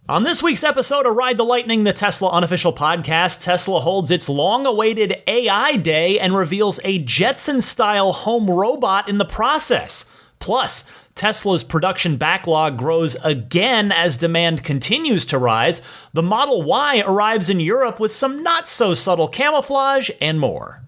On this week's episode of Ride the Lightning, the Tesla unofficial podcast, Tesla holds its long-awaited AI day and reveals a Jetsons-style home robot in the process. Plus, Tesla's production backlog grows again as demand continues to rise. The Model Y arrives in Europe with some not-so-subtle camouflage and more.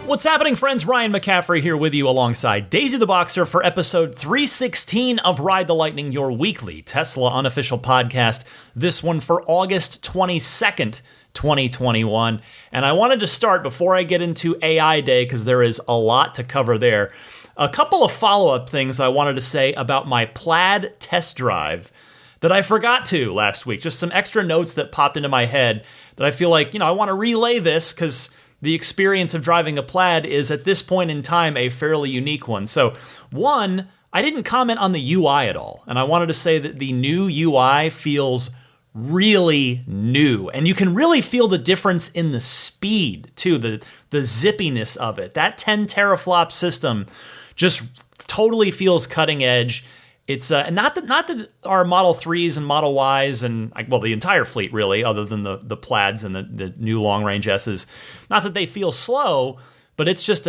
What's happening, friends? Ryan McCaffrey here with you alongside Daisy the Boxer for episode 316 of Ride the Lightning, your weekly Tesla unofficial podcast. This one for August 22nd, 2021. And I wanted to start, before I get into AI Day, because there is a lot to cover there, a couple of follow-up things I wanted to say about my Plaid test drive that I forgot to last week. Just some extra notes that popped into my head that I feel like, I want to relay this because the experience of driving a Plaid is, at this point in time, a fairly unique one. So, one, I didn't comment on the UI at all. And I wanted to say that the new UI feels really new. And you can really feel the difference in the speed, too, the zippiness of it. That 10 teraflop system just totally feels cutting edge. It's not that our Model 3s and Model Ys and, the entire fleet really, other than the Plaids and the new long-range S's, not that they feel slow, but it's just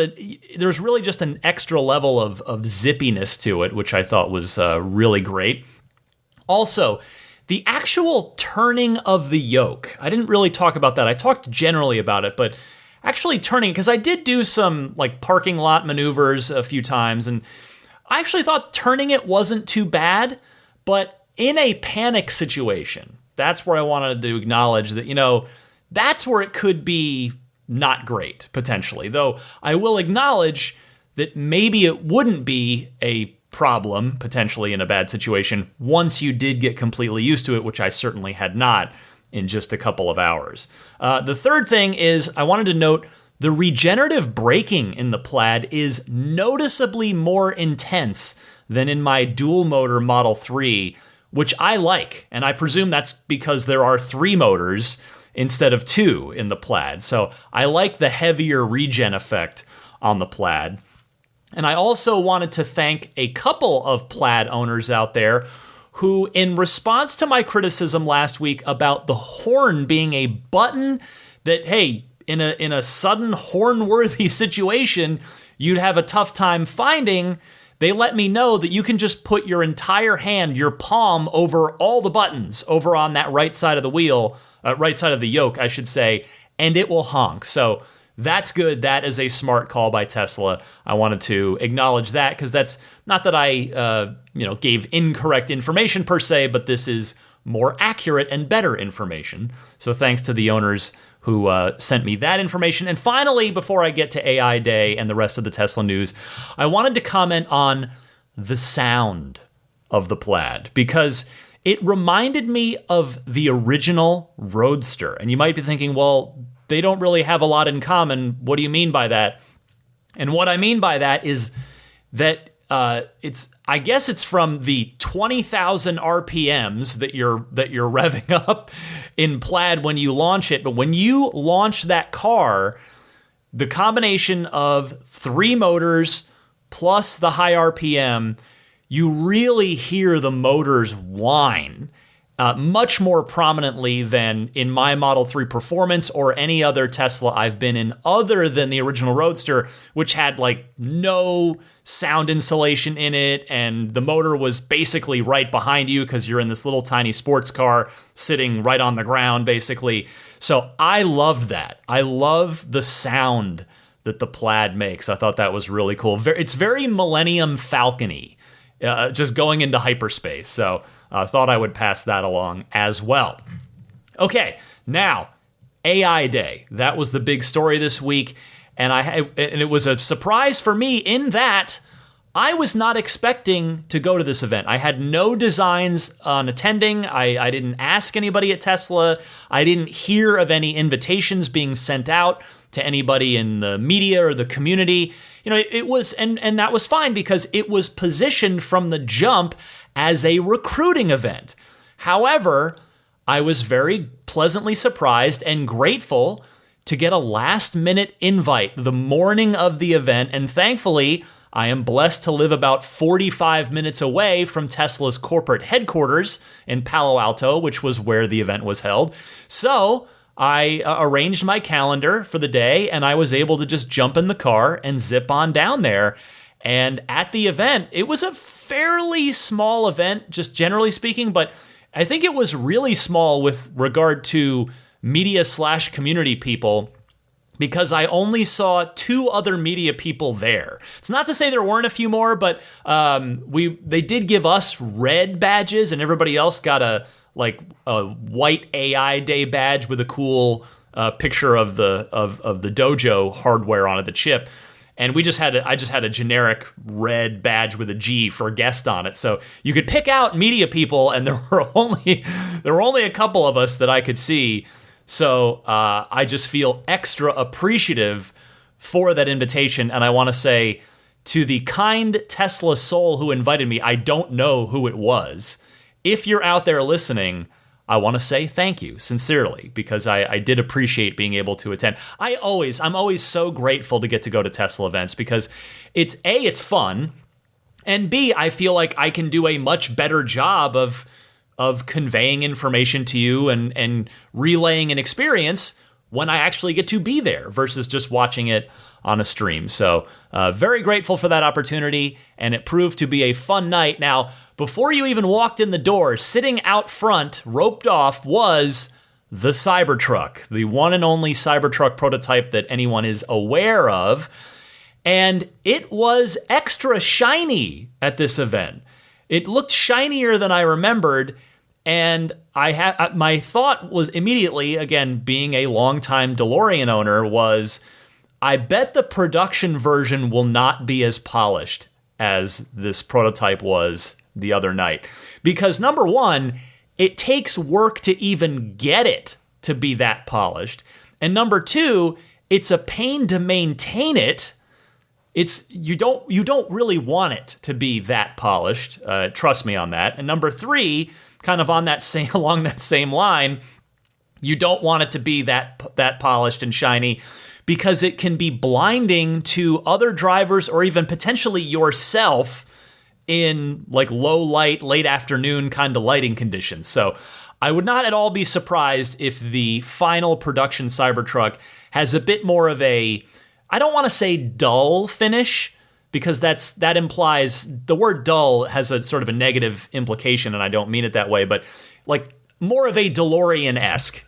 there's really just an extra level of zippiness to it, which I thought was really great. Also, the actual turning of the yoke. I didn't really talk about that. I talked generally about it, but actually turning, because I did do some parking lot maneuvers a few times, and I actually thought turning it wasn't too bad, but in a panic situation, that's where I wanted to acknowledge that, that's where it could be not great, potentially. Though I will acknowledge that maybe it wouldn't be a problem, potentially, in a bad situation, once you did get completely used to it, which I certainly had not in just a couple of hours. The third thing is I wanted to note the regenerative braking in the Plaid is noticeably more intense than in my dual-motor Model 3, which I like, and I presume that's because there are 3 motors instead of 2 in the Plaid. So I like the heavier regen effect on the Plaid. And I also wanted to thank a couple of Plaid owners out there who, in response to my criticism last week about the horn being a button that, hey, in a sudden horn-worthy situation, you'd have a tough time finding, they let me know that you can just put your entire hand, your palm, over all the buttons over on that right side of the wheel, right side of the yoke, I should say, and it will honk. So that's good. That is a smart call by Tesla. I wanted to acknowledge that because that's not that I gave incorrect information per se, but this is more accurate and better information. So thanks to the owners who sent me that information. And finally, before I get to AI Day and the rest of the Tesla news, I wanted to comment on the sound of the Plaid because it reminded me of the original Roadster. And you might be thinking, well, they don't really have a lot in common. What do you mean by that? And what I mean by that is that I guess it's from the 20,000 RPMs that you're revving up in Plaid when you launch it. But when you launch that car, the combination of 3 motors plus the high RPM, you really hear the motors whine much more prominently than in my Model 3 Performance or any other Tesla I've been in other than the original Roadster, which had no sound insulation in it, and the motor was basically right behind you because you're in this little tiny sports car sitting right on the ground, basically. So I loved that. I love the sound that the Plaid makes. I thought that was really cool. It's very Millennium Falcon-y, just going into hyperspace. So I thought I would pass that along as well. Okay, now, AI Day. That was the big story this week. And it was a surprise for me in that I was not expecting to go to this event. I had no designs on attending. I didn't ask anybody at Tesla. I didn't hear of any invitations being sent out to anybody in the media or the community. It was, and that was fine because it was positioned from the jump as a recruiting event. However, I was very pleasantly surprised and grateful to get a last-minute invite the morning of the event, and thankfully, I am blessed to live about 45 minutes away from Tesla's corporate headquarters in Palo Alto, which was where the event was held. So I arranged my calendar for the day, and I was able to just jump in the car and zip on down there. And at the event, it was a fairly small event, just generally speaking, but I think it was really small with regard to media/community people, because I only saw 2 other media people there. It's not to say there weren't a few more, but they did give us red badges, and everybody else got a white AI Day badge with a cool picture of the Dojo hardware on it, the chip. And I just had a generic red badge with a G for a guest on it. So you could pick out media people, and there were only a couple of us that I could see. So I just feel extra appreciative for that invitation. And I want to say to the kind Tesla soul who invited me, I don't know who it was. If you're out there listening, I want to say thank you sincerely, because I did appreciate being able to attend. I'm always so grateful to get to go to Tesla events because it's fun, and B, I feel like I can do a much better job of conveying information to you and relaying an experience when I actually get to be there versus just watching it on a stream. So very grateful for that opportunity, and it proved to be a fun night. Now, before you even walked in the door, sitting out front, roped off, was the Cybertruck, the one and only Cybertruck prototype that anyone is aware of. And it was extra shiny at this event. It looked shinier than I remembered. And my thought was immediately, again, being a longtime DeLorean owner, was I bet the production version will not be as polished as this prototype was the other night. Because number one, it takes work to even get it to be that polished. And number two, it's a pain to maintain it. You don't really want it to be that polished. Trust me on that. And number three, kind of along that same line, you don't want it to be that polished and shiny, because it can be blinding to other drivers or even potentially yourself in like low light, late afternoon kind of lighting conditions. So I would not at all be surprised if the final production Cybertruck has a bit more of a, I don't want to say dull finish, because that implies, the word dull has a sort of a negative implication, and I don't mean it that way, but like more of a DeLorean-esque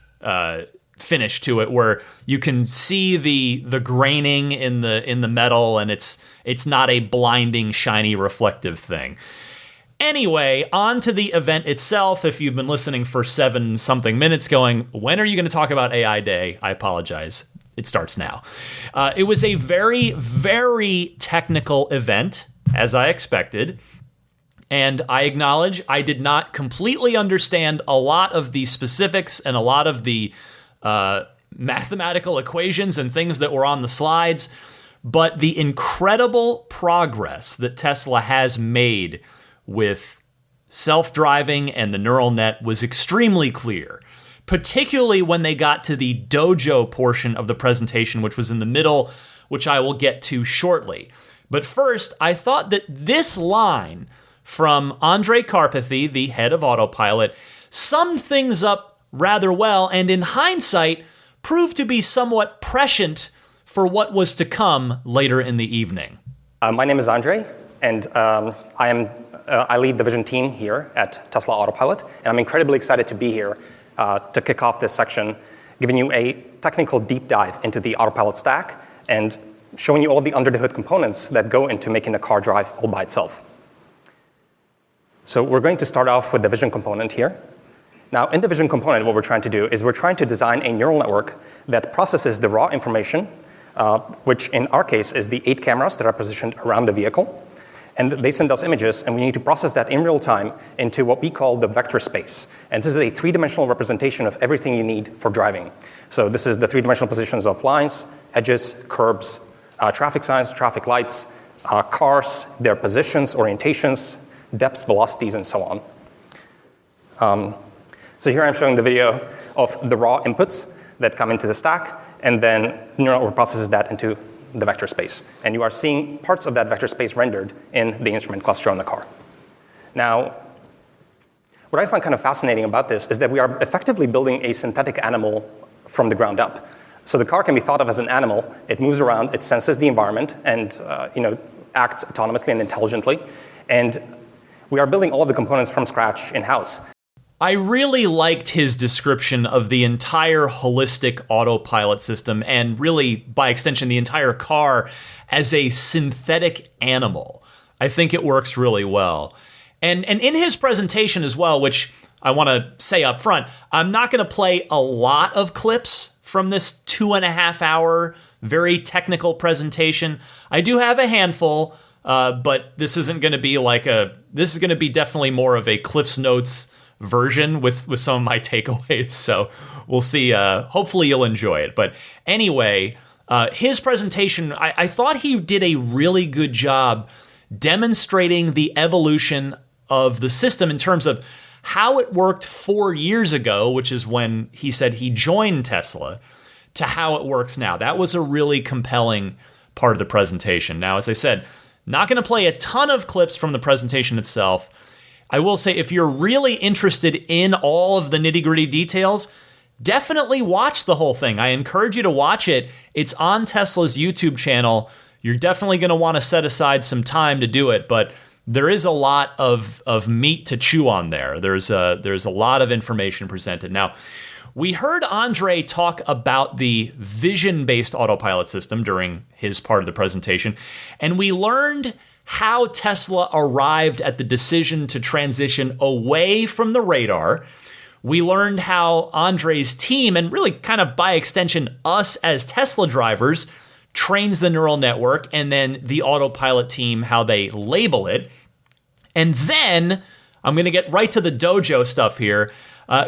finish to it, where you can see the graining in the metal, and it's not a blinding, shiny, reflective thing. Anyway, on to the event itself. If you've been listening for 7-something minutes going, when are you going to talk about AI Day? I apologize. It starts now. It was a very, very technical event, as I expected. And I acknowledge I did not completely understand a lot of the specifics and a lot of the mathematical equations and things that were on the slides. But the incredible progress that Tesla has made with self-driving and the neural net was extremely clear, particularly when they got to the Dojo portion of the presentation, which was in the middle, which I will get to shortly. But first, I thought that this line from Andrej Karpathy, the head of Autopilot, summed things up rather well, and in hindsight, proved to be somewhat prescient for what was to come later in the evening. My name is Andrej, and I lead the vision team here at Tesla Autopilot, and I'm incredibly excited to be here to kick off this section, giving you a technical deep dive into the Autopilot stack and showing you all the under-the-hood components that go into making the car drive all by itself. So we're going to start off with the vision component here. Now, in the vision component, what we're trying to do is we're trying to design a neural network that processes the raw information, which in our case is the 8 cameras that are positioned around the vehicle. And they send us images, and we need to process that in real time into what we call the vector space. And this is a three-dimensional representation of everything you need for driving. So this is the three-dimensional positions of lines, edges, curbs, traffic signs, traffic lights, cars, their positions, orientations, depths, velocities, and so on. So here I'm showing the video of the raw inputs that come into the stack, and then neural network processes that into the vector space. And you are seeing parts of that vector space rendered in the instrument cluster on the car. Now, what I find kind of fascinating about this is that we are effectively building a synthetic animal from the ground up. So the car can be thought of as an animal. It moves around, it senses the environment, and acts autonomously and intelligently. And we are building all of the components from scratch in-house. I really liked his description of the entire holistic autopilot system, and really, by extension, the entire car as a synthetic animal. I think it works really well. And in his presentation as well, which I want to say up front, I'm not going to play a lot of clips from this 2.5 hour, very technical presentation. I do have a handful, but this isn't going to be this is going to be definitely more of a Cliff's Notes version with some of my takeaways. So we'll see. Hopefully you'll enjoy it. But anyway, his presentation, I thought he did a really good job demonstrating the evolution of the system in terms of how it worked 4 years ago, which is when he said he joined Tesla, to how it works now. That was a really compelling part of the presentation. Now, as I said, not going to play a ton of clips from the presentation itself. I will say, if you're really interested in all of the nitty-gritty details, definitely watch the whole thing. I encourage you to watch it. It's on Tesla's YouTube channel. You're definitely going to want to set aside some time to do it, but there is a lot of meat to chew on there. There's a lot of information presented. Now, we heard Andre talk about the vision-based autopilot system during his part of the presentation, and we learned how Tesla arrived at the decision to transition away from the radar. We learned how Andre's team, and really kind of by extension us as Tesla drivers, trains the neural network, and then the autopilot team, how they label it. And then, I'm going to get right to the Dojo stuff here.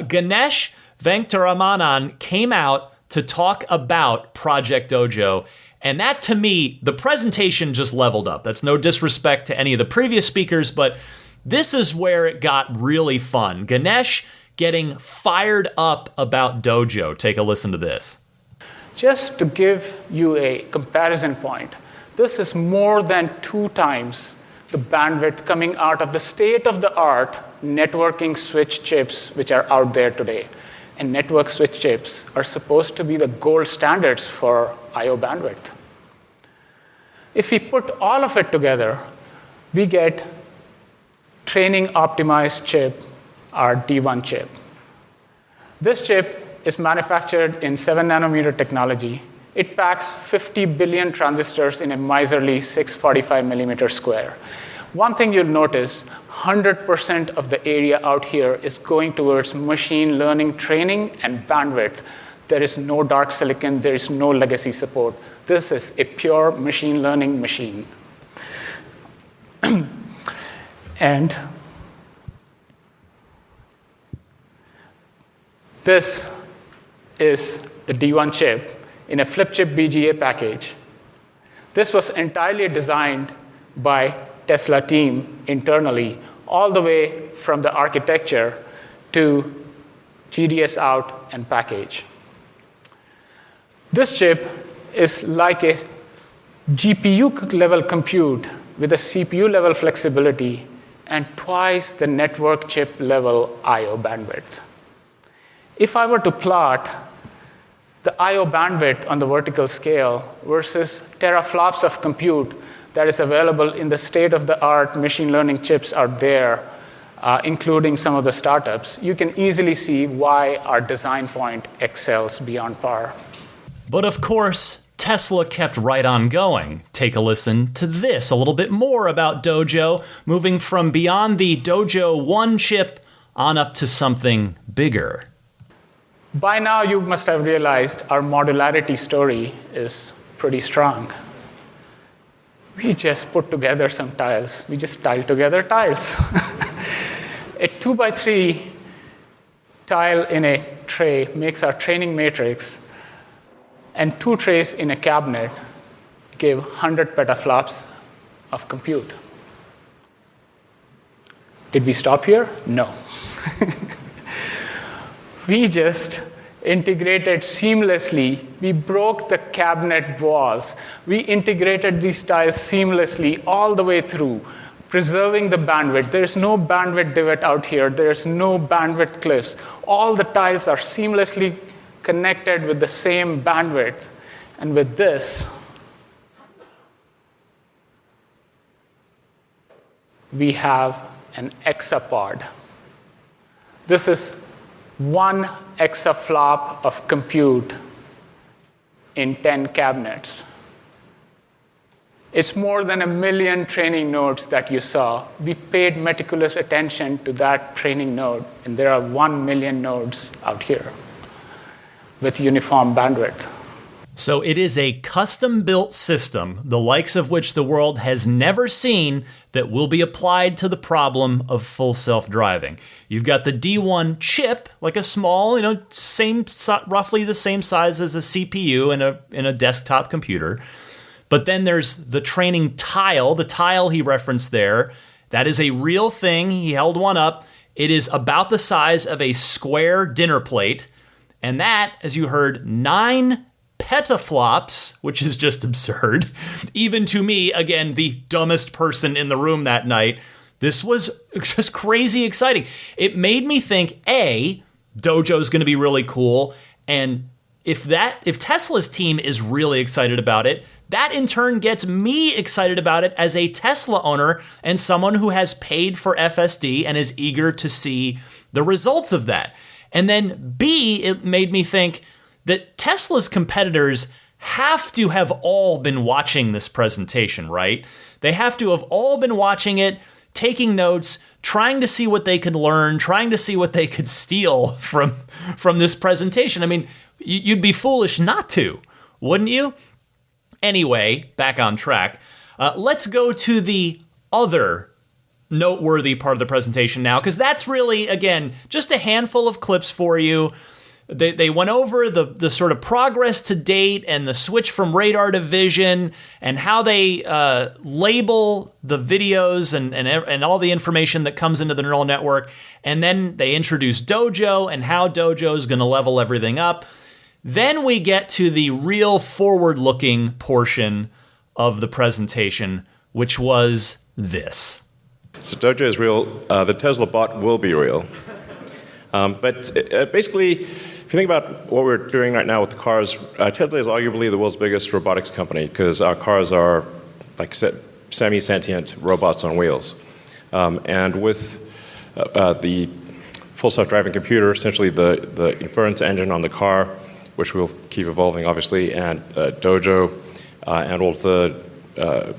Ganesh Venkataramanan came out to talk about Project Dojo. And that, to me, the presentation just leveled up. That's no disrespect to any of the previous speakers, but this is where it got really fun. Ganesh getting fired up about Dojo. Take a listen to this. Just to give you a comparison point, this is more than 2 times the bandwidth coming out of the state-of-the-art networking switch chips which are out there today. And network switch chips are supposed to be the gold standards for I/O bandwidth. If we put all of it together, we get training optimized chip, our D1 chip. This chip is manufactured in 7 nanometer technology. It packs 50 billion transistors in a miserly 645 millimeter square. One thing you'll notice, 100% of the area out here is going towards machine learning training and bandwidth. There is no dark silicon, there is no legacy support. This is a pure machine learning machine. And this is the D1 chip in a flip chip BGA package. This was entirely designed by Tesla team internally, all the way from the architecture to GDS out and package. This chip is like a GPU level compute with a CPU level flexibility and twice the network chip level I/O bandwidth. If I were to plot the I/O bandwidth on the vertical scale versus teraflops of compute that is available in the state-of-the-art machine learning chips out there, including some of the startups, you can easily see why our design point excels beyond par. But of course, Tesla kept right on going. Take a listen to this, a little bit more about Dojo, moving from beyond the Dojo 1 chip on up to something bigger. By now, you must have realized our modularity story is pretty strong. We just put together some tiles. We just tiled together tiles. A 2x3 tile in a tray makes our training matrix, and 2 trays in a cabinet give 100 petaflops of compute. Did we stop here? No. We just integrated seamlessly. We broke the cabinet walls. We integrated these tiles seamlessly all the way through, preserving the bandwidth. There's no bandwidth divot out here. There's no bandwidth cliffs. All the tiles are seamlessly connected with the same bandwidth. And with this, we have an exapod. This is 1 exaflop of compute in 10 cabinets. It's more than 1 million training nodes that you saw. We paid meticulous attention to that training node, and there are 1 million nodes out here with uniform bandwidth. So it is a custom-built system, the likes of which the world has never seen, that will be applied to the problem of full self-driving. You've got the D1 chip, like a small, roughly the same size as a CPU in a desktop computer. But then there's the training tile, the tile he referenced there. That is a real thing. He held one up. It is about the size of a square dinner plate. And that, as you heard, 9 petaflops, which is just absurd. Even to me, again, the dumbest person in the room that night, this was just crazy exciting. It made me think, A, Dojo's going to be really cool, and if Tesla's team is really excited about it, that in turn gets me excited about it as a Tesla owner and someone who has paid for FSD and is eager to see the results of that. And then B, it made me think that Tesla's competitors have to have all been watching this presentation, right? They have to have all been watching it, taking notes, trying to see what they could learn, trying to see what they could steal from this presentation. I mean, you'd be foolish not to, wouldn't you? Anyway, back on track. Let's go to the other noteworthy part of the presentation now, because that's really, again, just a handful of clips for you. They went over the sort of progress to date and the switch from radar to vision and how they label the videos and all the information that comes into the neural network. And then they introduce Dojo and how Dojo is going to level everything up. Then we get to the real forward-looking portion of the presentation, which was this. So Dojo is real. The Teslabot will be real. But basically, if you think about what we're doing right now with the cars, Tesla is arguably the world's biggest robotics company because our cars are like semi-sentient robots on wheels. And with the full self-driving computer, essentially the inference engine on the car, which will keep evolving, obviously, and Dojo, and all the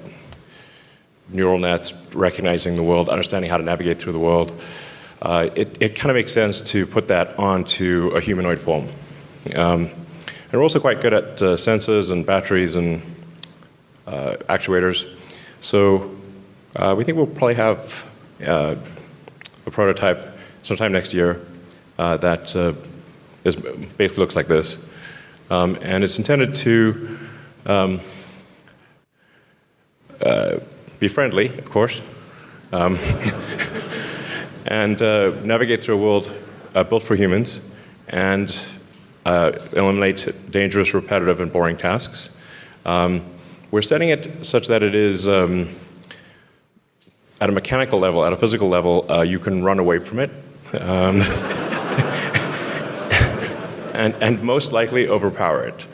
neural nets recognizing the world, understanding how to navigate through the world, it kind of makes sense to put that onto a humanoid form. And we're also quite good at sensors and batteries and actuators. So we think we'll probably have a prototype sometime next year that basically looks like this. And it's intended to be friendly, of course, and navigate through a world built for humans and eliminate dangerous, repetitive, and boring tasks. We're setting it such that it is, at a mechanical level, at a physical level, you can run away from it. And most likely overpower it.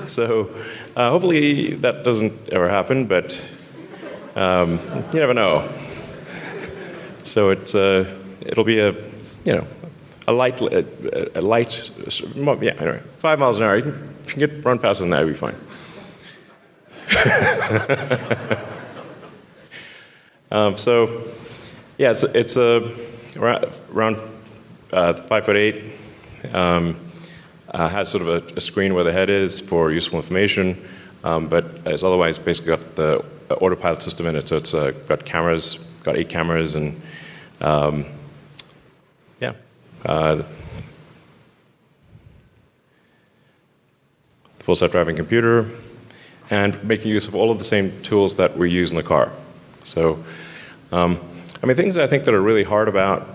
So hopefully that doesn't ever happen, but you never know. So it'll be a light, yeah, anyway, 5 miles an hour. If you can run faster than that, it'll be fine. So yeah, it's around 5'8". Has sort of a screen where the head is for useful information. but it's otherwise basically got the Autopilot system in it. So it's got cameras, got 8 cameras, and full self-driving computer, and making use of all of the same tools that we use in the car. So, things that I think that are really hard about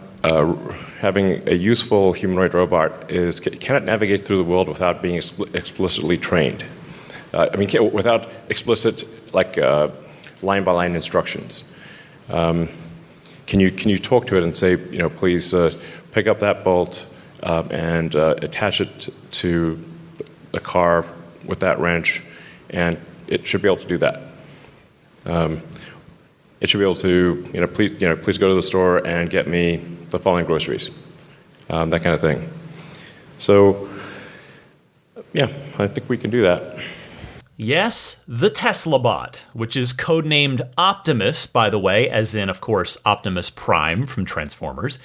having a useful humanoid robot is, can it navigate through the world without being explicitly trained? Without explicit, line-by-line instructions. Can you talk to it and say, please pick up that bolt and attach it to the car with that wrench, and it should be able to do that. It should be able to, please go to the store and get me the following groceries, that kind of thing. So, I think we can do that. Yes, the Teslabot, which is codenamed Optimus, by the way, as in, of course, Optimus Prime from Transformers.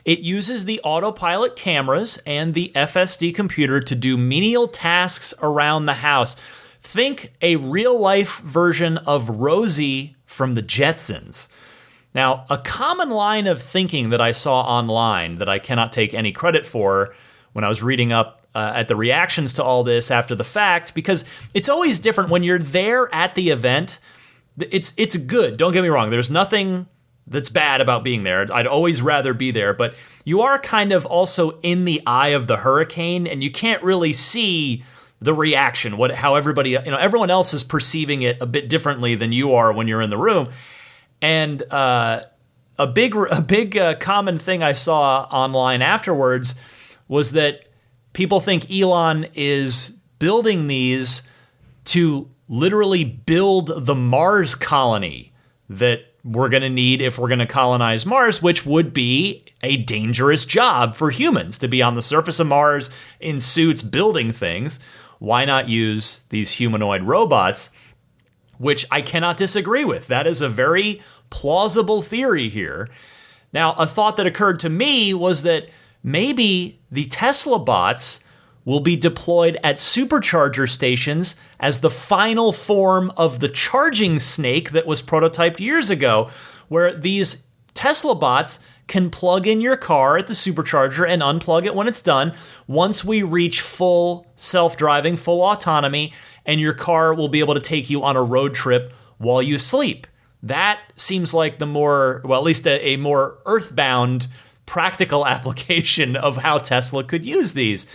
It uses the Autopilot cameras and the FSD computer to do menial tasks around the house. Think a real-life version of Rosie from the Jetsons. Now, a common line of thinking that I saw online that I cannot take any credit for when I was reading up at the reactions to all this after the fact, because it's always different when you're there at the event. It's good, don't get me wrong. There's nothing that's bad about being there. I'd always rather be there, but you are kind of also in the eye of the hurricane, and you can't really see the reaction, how everybody, everyone else is perceiving it a bit differently than you are when you're in the room. And a big common thing I saw online afterwards was that people think Elon is building these to literally build the Mars colony that we're going to need if we're going to colonize Mars, which would be a dangerous job for humans to be on the surface of Mars in suits building things. Why not use these humanoid robots, which I cannot disagree with. That is a very plausible theory here. Now, a thought that occurred to me was that maybe the Teslabots will be deployed at supercharger stations as the final form of the charging snake that was prototyped years ago, where these Teslabots can plug in your car at the supercharger and unplug it when it's done. Once we reach full self-driving, full autonomy, and your car will be able to take you on a road trip while you sleep. That seems like the more, well, at least a more earthbound, practical application of how Tesla could use these.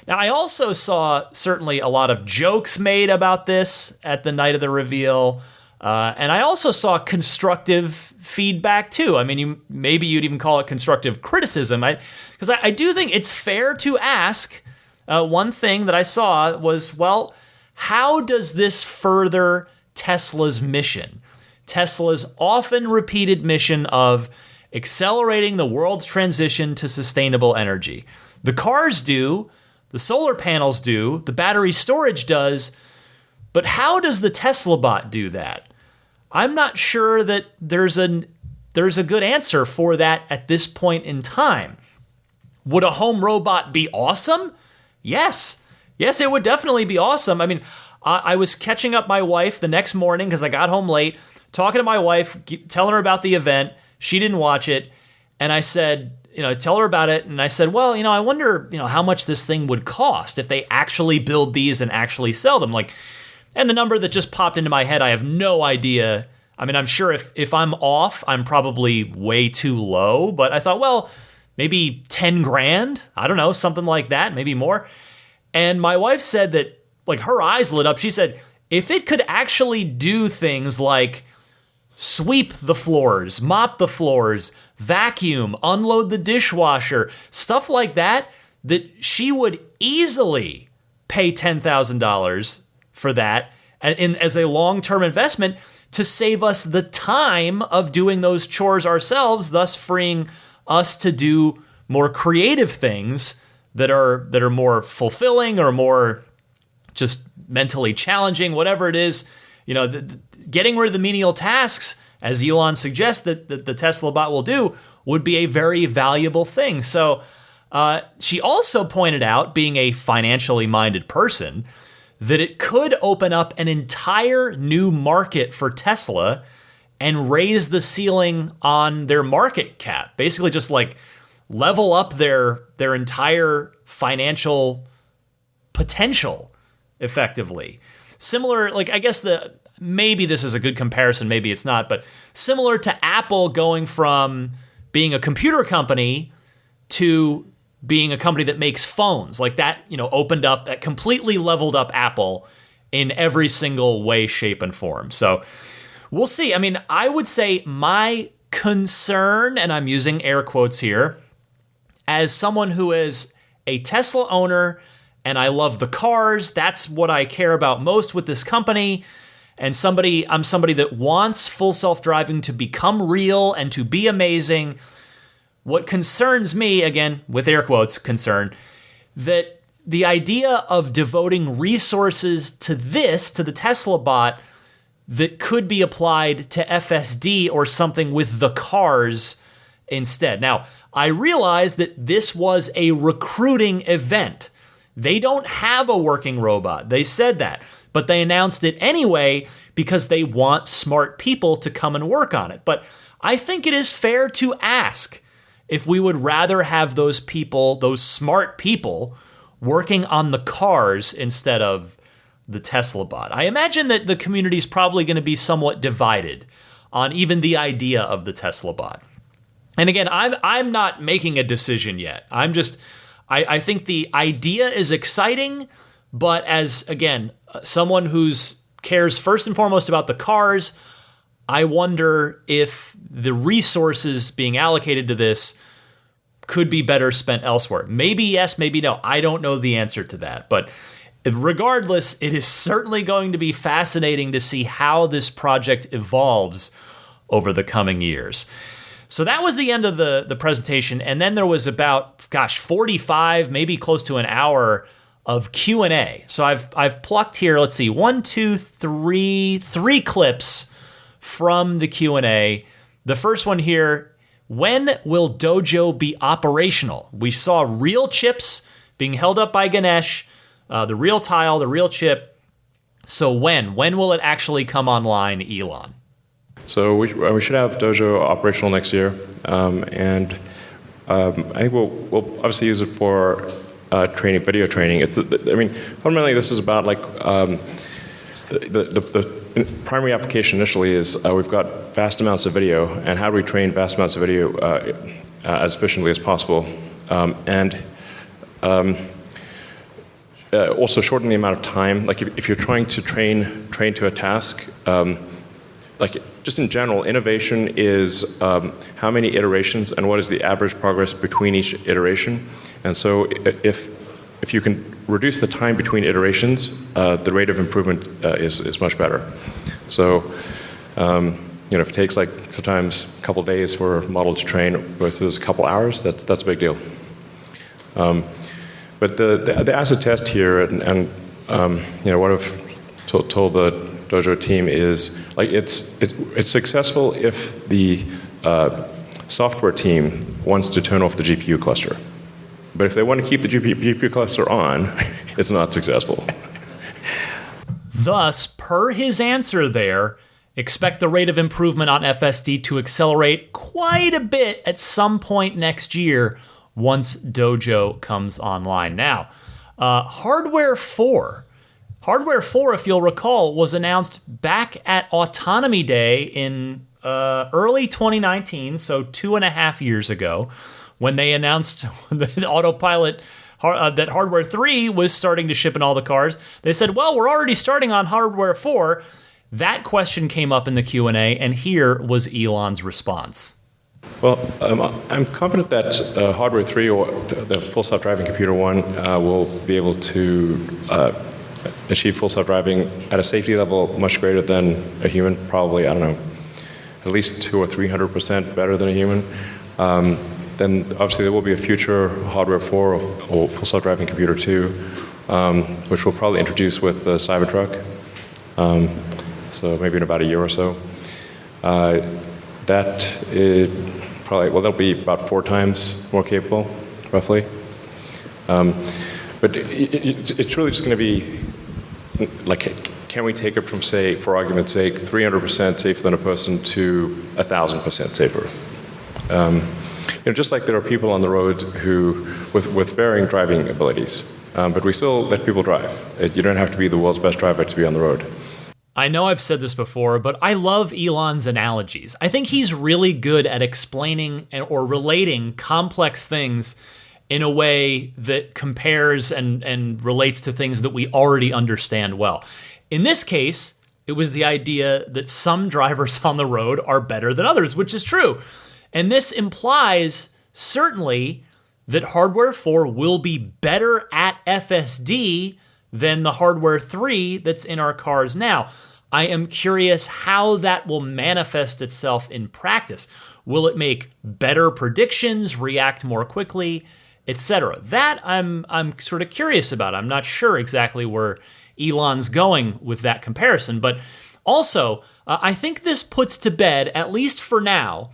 Now, I also saw certainly a lot of jokes made about this at the night of the reveal, and I also saw constructive feedback too. I mean, maybe you'd even call it constructive criticism, because I do think it's fair to ask. One thing that I saw was, well, how does this further Tesla's mission? Tesla's often repeated mission of accelerating the world's transition to sustainable energy. The cars do, the solar panels do, the battery storage does, but how does the Teslabot do that? I'm not sure that there's a good answer for that at this point in time. Would a home robot be awesome? Yes. Yes, it would definitely be awesome. I mean, I was catching up my wife the next morning because I got home late, talking to my wife, telling her about the event. She didn't watch it. And I said, tell her about it. And I said, well, I wonder, how much this thing would cost if they actually build these and actually sell them. And the number that just popped into my head, I have no idea. I mean, I'm sure if I'm off, I'm probably way too low. But I thought, well, maybe 10 grand. I don't know, something like that, maybe more. And my wife said that, her eyes lit up. She said, if it could actually do things like sweep the floors, mop the floors, vacuum, unload the dishwasher, stuff like that she would easily pay $10,000 for that as a long-term investment to save us the time of doing those chores ourselves, thus freeing us to do more creative things that are more fulfilling or more just mentally challenging, whatever it is. Getting rid of the menial tasks, as Elon suggests that the Teslabot will do, would be a very valuable thing. So she also pointed out, being a financially minded person, that it could open up an entire new market for Tesla and raise the ceiling on their market cap. Basically just like level up their entire financial potential effectively. Similar, like I guess maybe this is a good comparison, maybe it's not, but similar to Apple going from being a computer company to being a company that makes phones. Like that, opened up, that completely leveled up Apple in every single way, shape, and form. So we'll see. I mean, I would say my concern, and I'm using air quotes here, as someone who is a Tesla owner and I love the cars, that's what I care about most with this company. And I'm somebody that wants full self-driving to become real and to be amazing. What concerns me, again, with air quotes, concern, that the idea of devoting resources to the Teslabot, that could be applied to FSD or something with the cars instead. Now, I realize that this was a recruiting event. They don't have a working robot. They said that. But they announced it anyway because they want smart people to come and work on it. But I think it is fair to ask if we would rather have those people, those smart people, working on the cars instead of the Teslabot. I imagine that the community is probably going to be somewhat divided on even the idea of the Teslabot. And again, I'm not making a decision yet. I think the idea is exciting, but as, again, someone who's cares first and foremost about the cars, I wonder if the resources being allocated to this could be better spent elsewhere. Maybe yes, maybe no. I don't know the answer to that. But regardless, it is certainly going to be fascinating to see how this project evolves over the coming years. So that was the end of the presentation. And then there was about, 45, maybe close to an hour of Q&A. So I've plucked here, let's see, 3 clips from the Q&A. The first one here, when will Dojo be operational? We saw real chips being held up by Ganesh, the real tile, the real chip. So when will it actually come online, Elon? So we should have Dojo operational next year, and I think we'll obviously use it for training, video training. Fundamentally, this is about like the primary application initially is we've got vast amounts of video, and how do we train vast amounts of video as efficiently as possible, and also shorten the amount of time. Like if you're trying to train to a task. Like just in general, innovation is how many iterations and what is the average progress between each iteration. And so if you can reduce the time between iterations, the rate of improvement is much better. So if it takes like sometimes a couple days for a model to train versus a couple hours, that's a big deal. But the acid test here and what I've told the Dojo team is like it's successful if the software team wants to turn off the GPU cluster. But if they want to keep the GPU cluster on, it's not successful. Thus, per his answer there, expect the rate of improvement on FSD to accelerate quite a bit at some point next year once Dojo comes online. Now, Hardware 4, if you'll recall, was announced back at Autonomy Day in early 2019, so 2.5 years ago, when they announced the Autopilot, that Hardware 3 was starting to ship in all the cars. They said, well, we're already starting on Hardware 4. That question came up in the Q&A, and here was Elon's response. Well, I'm confident that Hardware 3, or the Full Self-Driving Computer 1, will be able to achieve full self-driving at a safety level much greater than a human, probably, I don't know, at least 200 or 300% better than a human. Then obviously there will be a future Hardware 4 or Full Self-Driving Computer 2, which we'll probably introduce with the Cybertruck, so maybe in about a year or so. That is probably, well, that'll be about 4 times more capable, roughly. But it's really just going to be like, can we take it from, say, for argument's sake, 300% safer than a person to 1,000% safer? Just like there are people on the road who, with varying driving abilities, but we still let people drive. You don't have to be the world's best driver to be on the road. I know I've said this before, but I love Elon's analogies. I think he's really good at explaining or relating complex things in a way that compares and relates to things that we already understand well. In this case, it was the idea that some drivers on the road are better than others, which is true. And this implies, certainly, that Hardware 4 will be better at FSD than the Hardware 3 that's in our cars now. I am curious how that will manifest itself in practice. Will it make better predictions, react more quickly, etc.? That I'm sort of curious about. I'm not sure exactly where Elon's going with that comparison, but also I think this puts to bed, at least for now,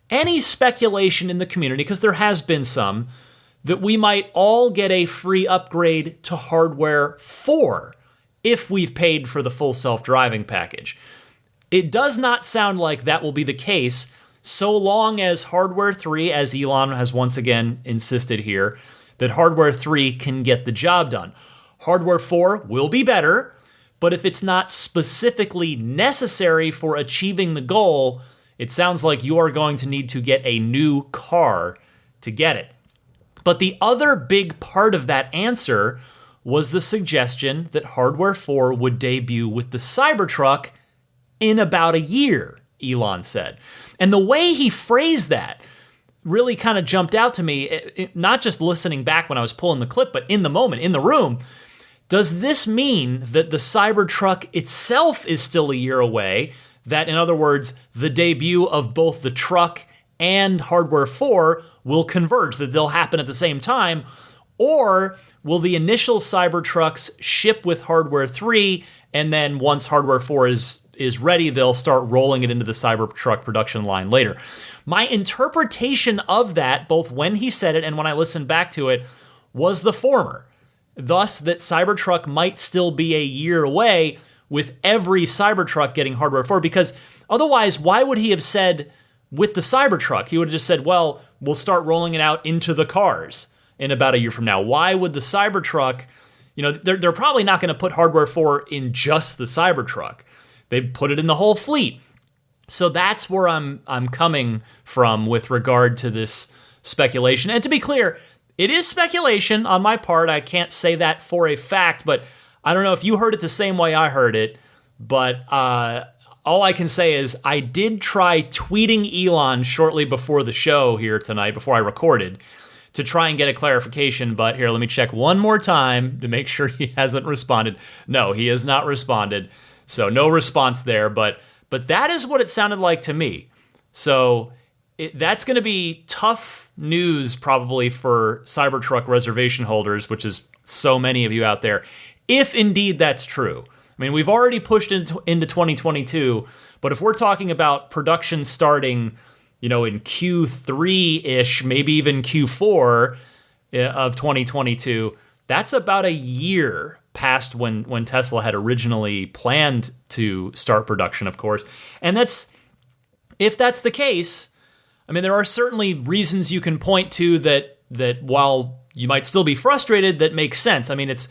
any speculation in the community, because there has been some, that we might all get a free upgrade to Hardware 4 if we've paid for the full self-driving package. It does not sound like that will be the case so long as Hardware 3, as Elon has once again insisted here, that Hardware 3 can get the job done. Hardware 4 will be better, but if it's not specifically necessary for achieving the goal, it sounds like you are going to need to get a new car to get it. But the other big part of that answer was the suggestion that Hardware 4 would debut with the Cybertruck in about a year, Elon said. And the way he phrased that really kind of jumped out to me, not just listening back when I was pulling the clip, but in the moment, in the room. Does this mean that the Cybertruck itself is still a year away? That, in other words, the debut of both the truck and Hardware 4 will converge, that they'll happen at the same time? Or will the initial Cybertrucks ship with Hardware 3, and then once Hardware 4 is ready, they'll start rolling it into the Cybertruck production line later? My interpretation of that, both when he said it and when I listened back to it, was the former. Thus, that Cybertruck might still be a year away with every Cybertruck getting Hardware 4, because otherwise, why would he have said with the Cybertruck? He would have just said, well, we'll start rolling it out into the cars in about a year from now. Why would the Cybertruck, they're probably not going to put Hardware 4 in just the Cybertruck. They'd put it in the whole fleet. So that's where I'm coming from with regard to this speculation. And to be clear, it is speculation on my part. I can't say that for a fact, but I don't know if you heard it the same way I heard it. But all I can say is I did try tweeting Elon shortly before the show here tonight, before I recorded, to try and get a clarification. But here, let me check one more time to make sure he hasn't responded. No, he has not responded. So no response there. But that is what it sounded like to me. So that's going to be tough news probably for Cybertruck reservation holders, which is so many of you out there, if indeed that's true. I mean, we've already pushed into 2022, but if we're talking about production starting, in Q3-ish, maybe even Q4 of 2022, that's about a year past when Tesla had originally planned to start production, of course. And if that's the case, I mean, there are certainly reasons you can point to that while you might still be frustrated, that makes sense. I mean, it's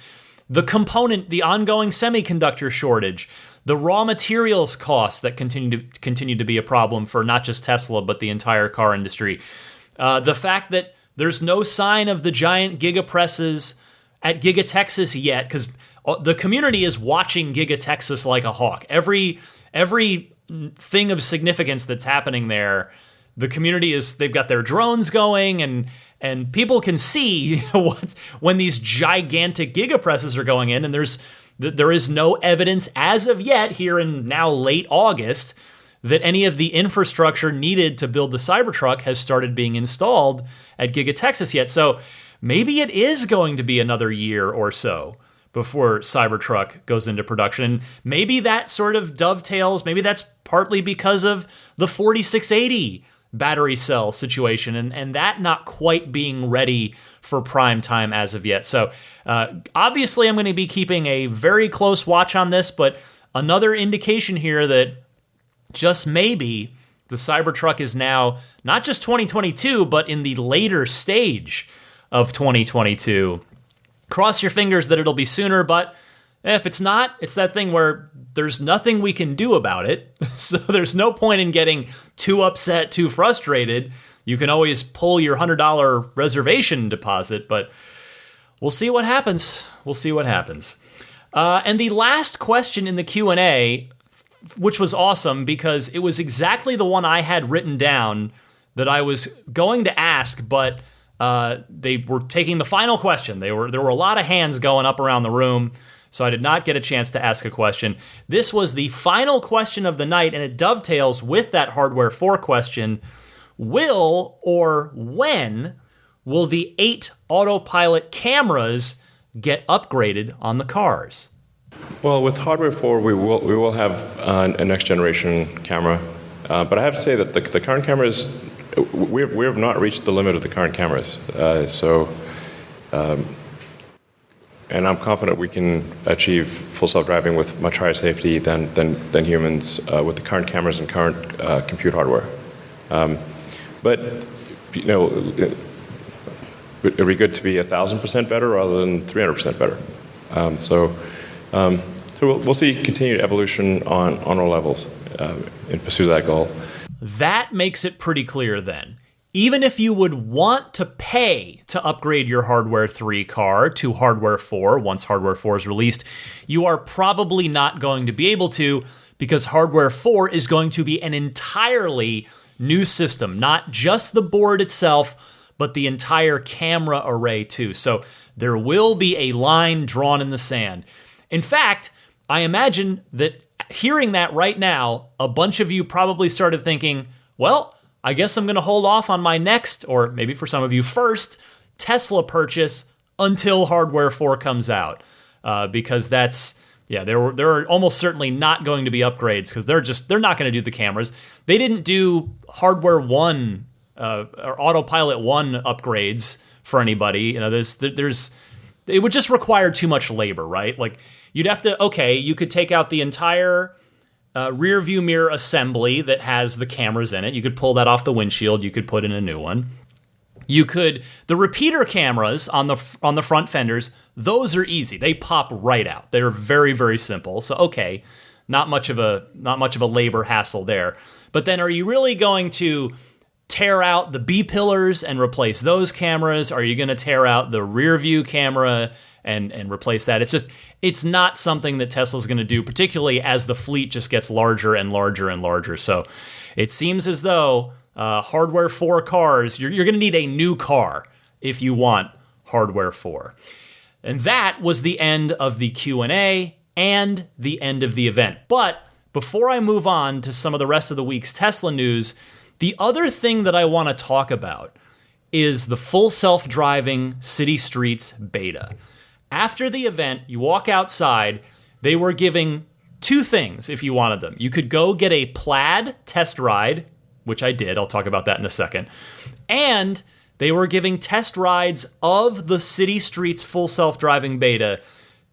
the ongoing semiconductor shortage, the raw materials costs that continue to be a problem for not just Tesla, but the entire car industry. The fact that there's no sign of the giant gigapresses at Giga Texas yet, because the community is watching Giga Texas like a hawk. Every thing of significance that's happening there, the community they've got their drones going, and people can see when these gigantic gigapresses are going in, and there is no evidence as of yet here in now late August that any of the infrastructure needed to build the Cybertruck has started being installed at Giga Texas yet. So maybe it is going to be another year or so before Cybertruck goes into production. And maybe that sort of dovetails, maybe that's partly because of the 4680 battery cell situation, and that not quite being ready for prime time as of yet. So obviously I'm going to be keeping a very close watch on this, but another indication here that just maybe the Cybertruck is now not just 2022, but in the later stage of 2022. Cross your fingers that it'll be sooner, but if it's not, it's that thing where there's nothing we can do about it. So there's no point in getting too upset, too frustrated. You can always pull your $100 reservation deposit, but we'll see what happens. We'll see what happens. And the last question in the Q&A, which was awesome because it was exactly the one I had written down that I was going to ask, but they were taking the final question. There were a lot of hands going up around the room, so I did not get a chance to ask a question. This was the final question of the night, and it dovetails with that Hardware 4 question. Will or when will the 8 Autopilot cameras get upgraded on the cars? Well, with Hardware 4, we will have a next generation camera, but I have to say that the current cameras, we have not reached the limit of the current cameras. And I'm confident we can achieve full self-driving with much higher safety than humans with the current cameras and current compute hardware. But it'd be good to be 1,000% better rather than 300% better. So we'll see continued evolution on all levels in pursuit of that goal. That makes it pretty clear then. Even if you would want to pay to upgrade your Hardware 3 car to Hardware 4 once Hardware 4 is released, you are probably not going to be able to because Hardware 4 is going to be an entirely new system, not just the board itself, but the entire camera array too. So there will be a line drawn in the sand. In fact, I imagine that hearing that right now, a bunch of you probably started thinking, well, I guess I'm going to hold off on my next, or maybe for some of you first, Tesla purchase until Hardware 4 comes out. Because there are almost certainly not going to be upgrades because they're not going to do the cameras. They didn't do Hardware 1 or Autopilot 1 upgrades for anybody. It would just require too much labor, right? Like you'd have to, you could take out the entire rear view mirror assembly that has the cameras in it. You could pull that off the windshield. You could put in a new one. The repeater cameras on the front fenders, those are easy. They pop right out. They're very, very simple. So not much of a labor hassle there. But then are you really going to tear out the B-pillars and replace those cameras? Are you going to tear out the rear view camera and replace that? It's not something that Tesla's going to do, particularly as the fleet just gets larger and larger and larger. So it seems as though Hardware 4 cars, you're going to need a new car if you want Hardware 4. And that was the end of the Q&A and the end of the event. But before I move on to some of the rest of the week's Tesla news, the other thing that I want to talk about is the full self-driving city streets beta. After the event, you walk outside, they were giving two things if you wanted them. You could go get a Plaid test ride, which I did. I'll talk about that in a second. And they were giving test rides of the city streets full self-driving beta.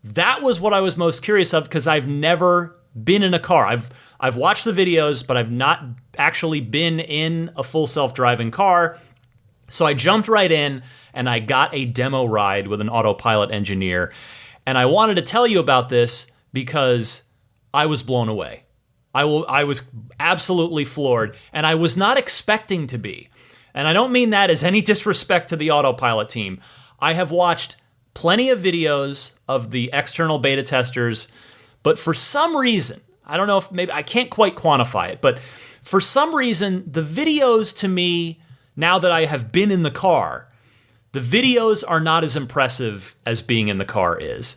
That was what I was most curious of because I've never been in a car. I've watched the videos, but I've not actually been in a full self-driving car. So I jumped right in and I got a demo ride with an Autopilot engineer. And I wanted to tell you about this because I was blown away. I was absolutely floored, and I was not expecting to be. And I don't mean that as any disrespect to the Autopilot team. I have watched plenty of videos of the external beta testers, but for some reason, I don't know if maybe I can't quite quantify it, but for some reason, the videos to me, now that I have been in the car, the videos are not as impressive as being in the car is.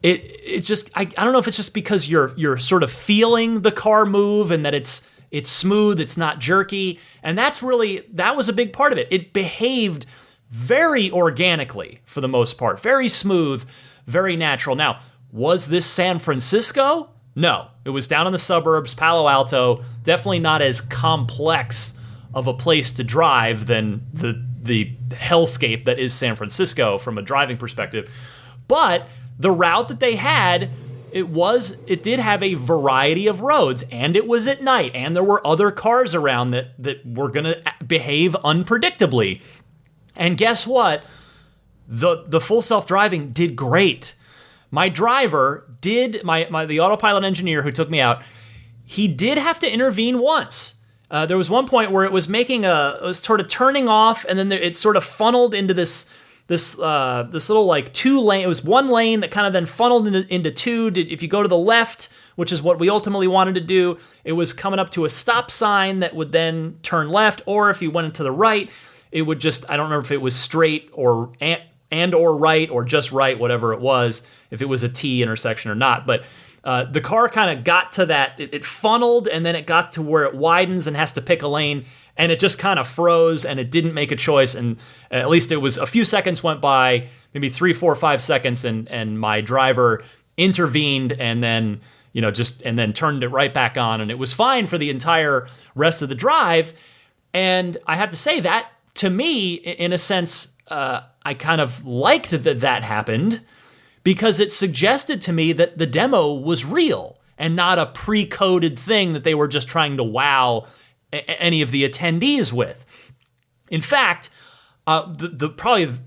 It's just I don't know if it's just because you're sort of feeling the car move and that it's smooth, it's not jerky, and that was a big part of it. It behaved very organically for the most part, very smooth, very natural. Now, was this San Francisco? No, it was down in the suburbs, Palo Alto, definitely not as complex of a place to drive than the hellscape that is San Francisco from a driving perspective. But the route that they had, it did have a variety of roads, and it was at night, and there were other cars around that were going to behave unpredictably. And guess what? The full self-driving did great. My driver did, the Autopilot engineer who took me out, he did have to intervene once. There was one point where it was it was sort of turning off, and then it sort of funneled into this little like 2-lane. It was 1 lane that kind of then funneled into 2. If you go to the left, which is what we ultimately wanted to do, it was coming up to a stop sign that would then turn left, or if you went to the right, it would just, I don't remember if it was straight or or right or just right, whatever it was, if it was a T intersection or not. But the car kind of got to that, it funneled, and then it got to where it widens and has to pick a lane, and it just kind of froze, and it didn't make a choice. And at least it was a few seconds went by, maybe 3, 4, 5 seconds, and my driver intervened, and then and then turned it right back on, and it was fine for the entire rest of the drive. And I have to say that, to me, in a sense, I kind of liked that happened, because it suggested to me that the demo was real and not a pre-coded thing that they were just trying to wow any of the attendees with. In fact, I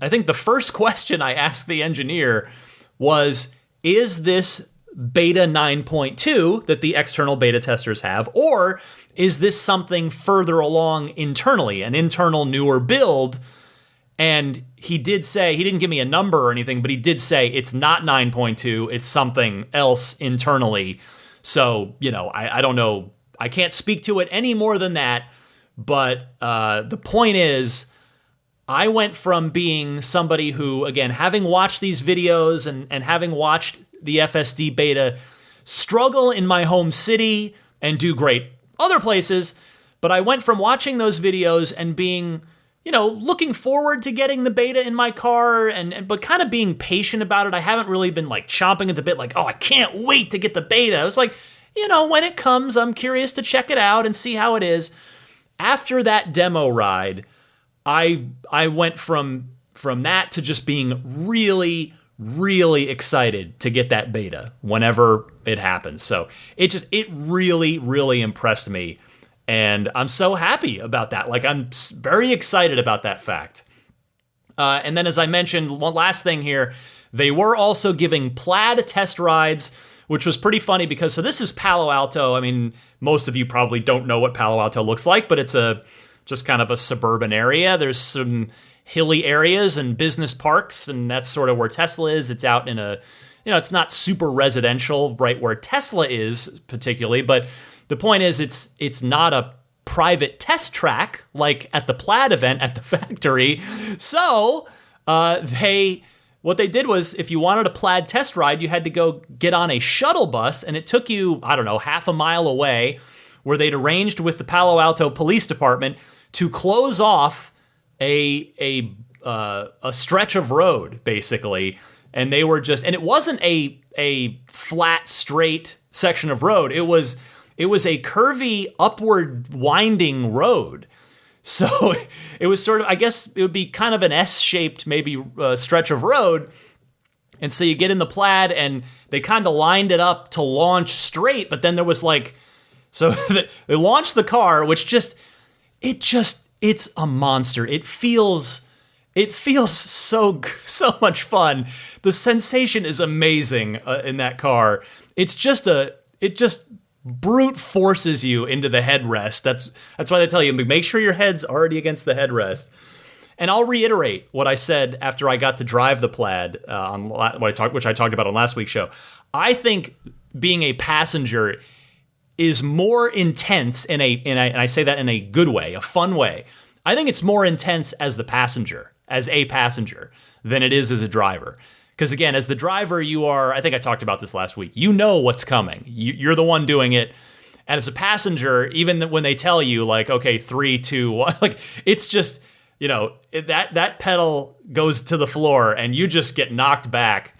think the first question I asked the engineer was, is this beta 9.2 that the external beta testers have, or is this something further along internally, an internal newer build? And he did say, he didn't give me a number or anything, but he did say it's not 9.2, it's something else internally. So, I don't know, I can't speak to it any more than that, but the point is, I went from being somebody who, again, having watched these videos and having watched the FSD beta struggle in my home city and do great other places, but I went from watching those videos and being, looking forward to getting the beta in my car, but kind of being patient about it. I haven't really been like chomping at the bit, like, oh, I can't wait to get the beta. I was like, when it comes, I'm curious to check it out and see how it is. After that demo ride, I went from that to just being really, really excited to get that beta whenever it happens. So it really, really impressed me. And I'm so happy about that. Like, I'm very excited about that fact. And then, as I mentioned, one last thing here, they were also giving Plaid test rides, which was pretty funny because, so this is Palo Alto. I mean, most of you probably don't know what Palo Alto looks like, but it's just kind of a suburban area. There's some hilly areas and business parks, and that's sort of where Tesla is. It's out in it's not super residential, right where Tesla is particularly, but the point is, it's not a private test track like at the Plaid event at the factory. So what they did was, if you wanted a Plaid test ride, you had to go get on a shuttle bus, and it took you, I don't know, half a mile away, where they'd arranged with the Palo Alto Police Department to close off a stretch of road, basically. And they were and it wasn't a flat, straight section of road. It was a curvy, upward winding road. So it was sort of, I guess it would be kind of an S-shaped maybe stretch of road. And so you get in the Plaid, and they kind of lined it up to launch straight, but then there was so they launched the car, which it's a monster. It feels so much fun. The sensation is amazing in that car. It just brute forces you into the headrest. That's why they tell you, make sure your head's already against the headrest. And I'll reiterate what I said after I got to drive the Plaid, which I talked about on last week's show. I think being a passenger is more intense and I say that in a good way, a fun way. I think it's more intense as a passenger, than it is as a driver. Because again, as the driver, you are, I think I talked about this last week, you know what's coming. You're the one doing it. And as a passenger, even when they tell you, like, okay, 3, 2, 1, like, it's just, that pedal goes to the floor and you just get knocked back.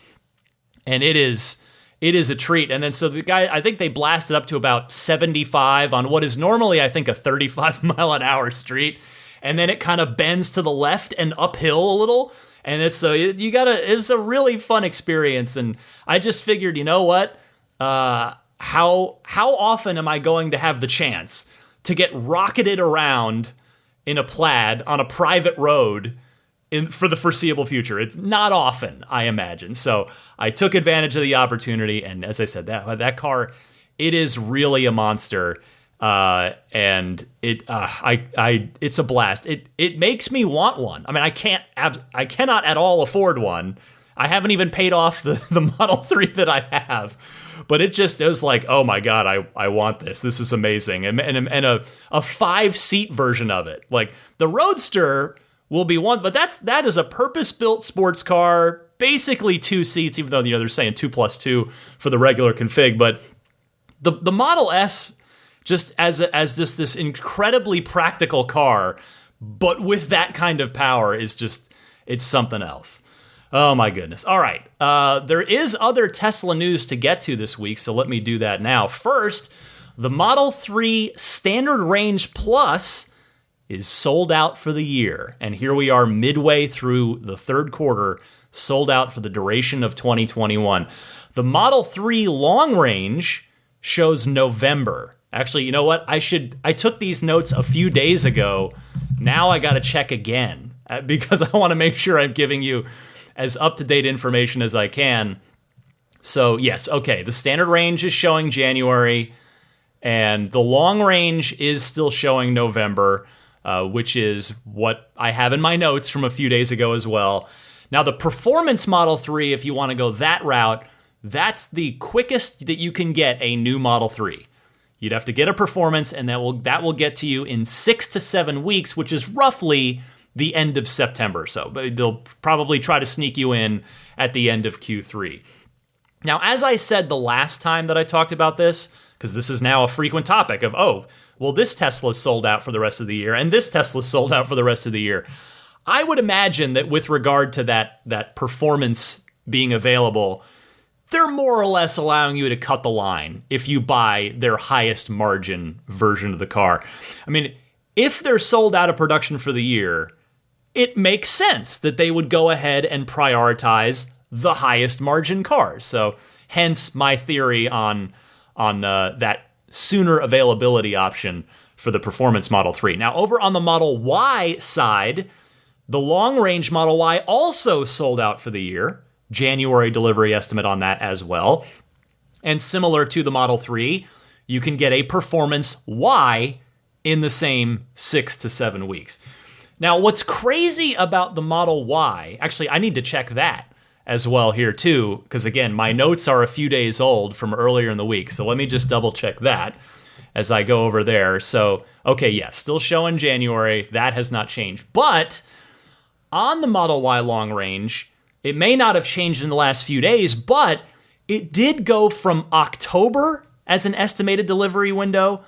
And it is it is a treat. And then so the guy, I think they blasted up to about 75 on what is normally, I think, a 35 mile an hour street. And then it kind of bends to the left and uphill a little. And it's a really fun experience. And I just figured, you know what? How often am I going to have the chance to get rocketed around in a Plaid on a private road for the foreseeable future? It's not often, I imagine. So I took advantage of the opportunity, and as I said, that car, it is really a monster, and it's a blast. It makes me want one. I mean, I cannot at all afford one. I haven't even paid off the Model 3 that I have, but it was like, oh my God, I want this. This is amazing, and a 5-seat version of it. Like the Roadster will be one, but that is a purpose-built sports car, basically 2 seats, even though they're saying 2+2 for the regular config. But the Model S, just as just this incredibly practical car, but with that kind of power, it's something else. Oh my goodness. All right. There is other Tesla news to get to this week, so let me do that now. First, the Model 3 Standard Range Plus is sold out for the year. And here we are midway through the third quarter, sold out for the duration of 2021. The Model 3 Long Range shows November. Actually, you know what? I took these notes a few days ago. Now I got to check again because I want to make sure I'm giving you as up-to-date information as I can. So yes, okay, the Standard Range is showing January, and the Long Range is still showing November, which is what I have in my notes from a few days ago as well. Now, the Performance Model 3, if you want to go that route, that's the quickest that you can get a new Model 3. You'd have to get a Performance, and that will get to you in 6 to 7 weeks, which is roughly the end of September. So they'll probably try to sneak you in at the end of Q3. Now, as I said the last time that I talked about this, because this is now a frequent topic of, this Tesla's sold out for the rest of the year, and this Tesla's sold out for the rest of the year. I would imagine that with regard to that Performance being available, they're more or less allowing you to cut the line if you buy their highest margin version of the car. I mean, if they're sold out of production for the year, it makes sense that they would go ahead and prioritize the highest margin cars. So hence my theory on that sooner availability option for the Performance Model 3. Now, over on the Model Y side, the Long Range Model Y also sold out for the year. January delivery estimate on that as well. And similar to the Model 3, you can get a Performance Y in the same 6 to 7 weeks. Now, what's crazy about the Model Y, actually, I need to check that as well here too, because again, my notes are a few days old from earlier in the week. So let me just double check that as I go over there. So, okay, yes, still showing January. That has not changed. But on the Model Y Long Range, it may not have changed in the last few days, but it did go from October as an estimated delivery window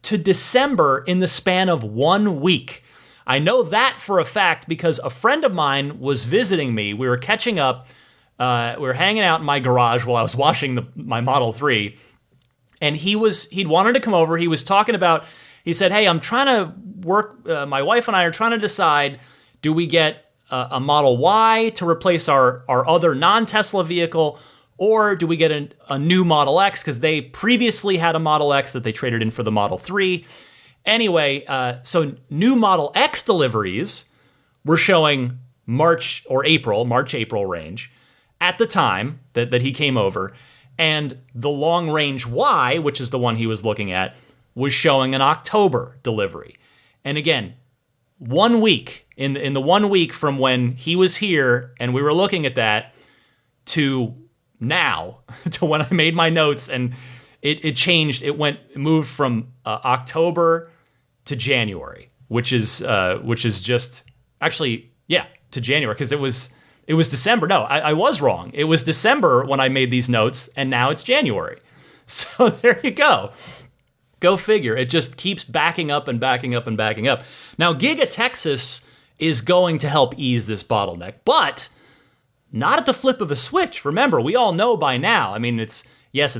to December in the span of 1 week. I know that for a fact because a friend of mine was visiting me. We were catching up. We were hanging out in my garage while I was washing my Model 3. And he'd wanted to come over. He was talking about, he said, hey, I'm trying to work, my wife and I are trying to decide, do we get a Model Y to replace our other non-Tesla vehicle, or do we get a new Model X? Because they previously had a Model X that they traded in for the Model 3. Anyway, so new Model X deliveries were showing March-April range at the time that he came over. And the Long Range Y, which is the one he was looking at, was showing an October delivery. And again, 1 week, in the 1 week from when he was here and we were looking at that to now, to when I made my notes, and it changed. It moved from October to January, which is just actually, yeah, to January, because it was December. No, I was wrong. It was December when I made these notes, and now it's January. So there you go. Go figure. It just keeps backing up and backing up and backing up. Now, Giga Texas is going to help ease this bottleneck, but not at the flip of a switch. Remember, we all know by now. I mean, it's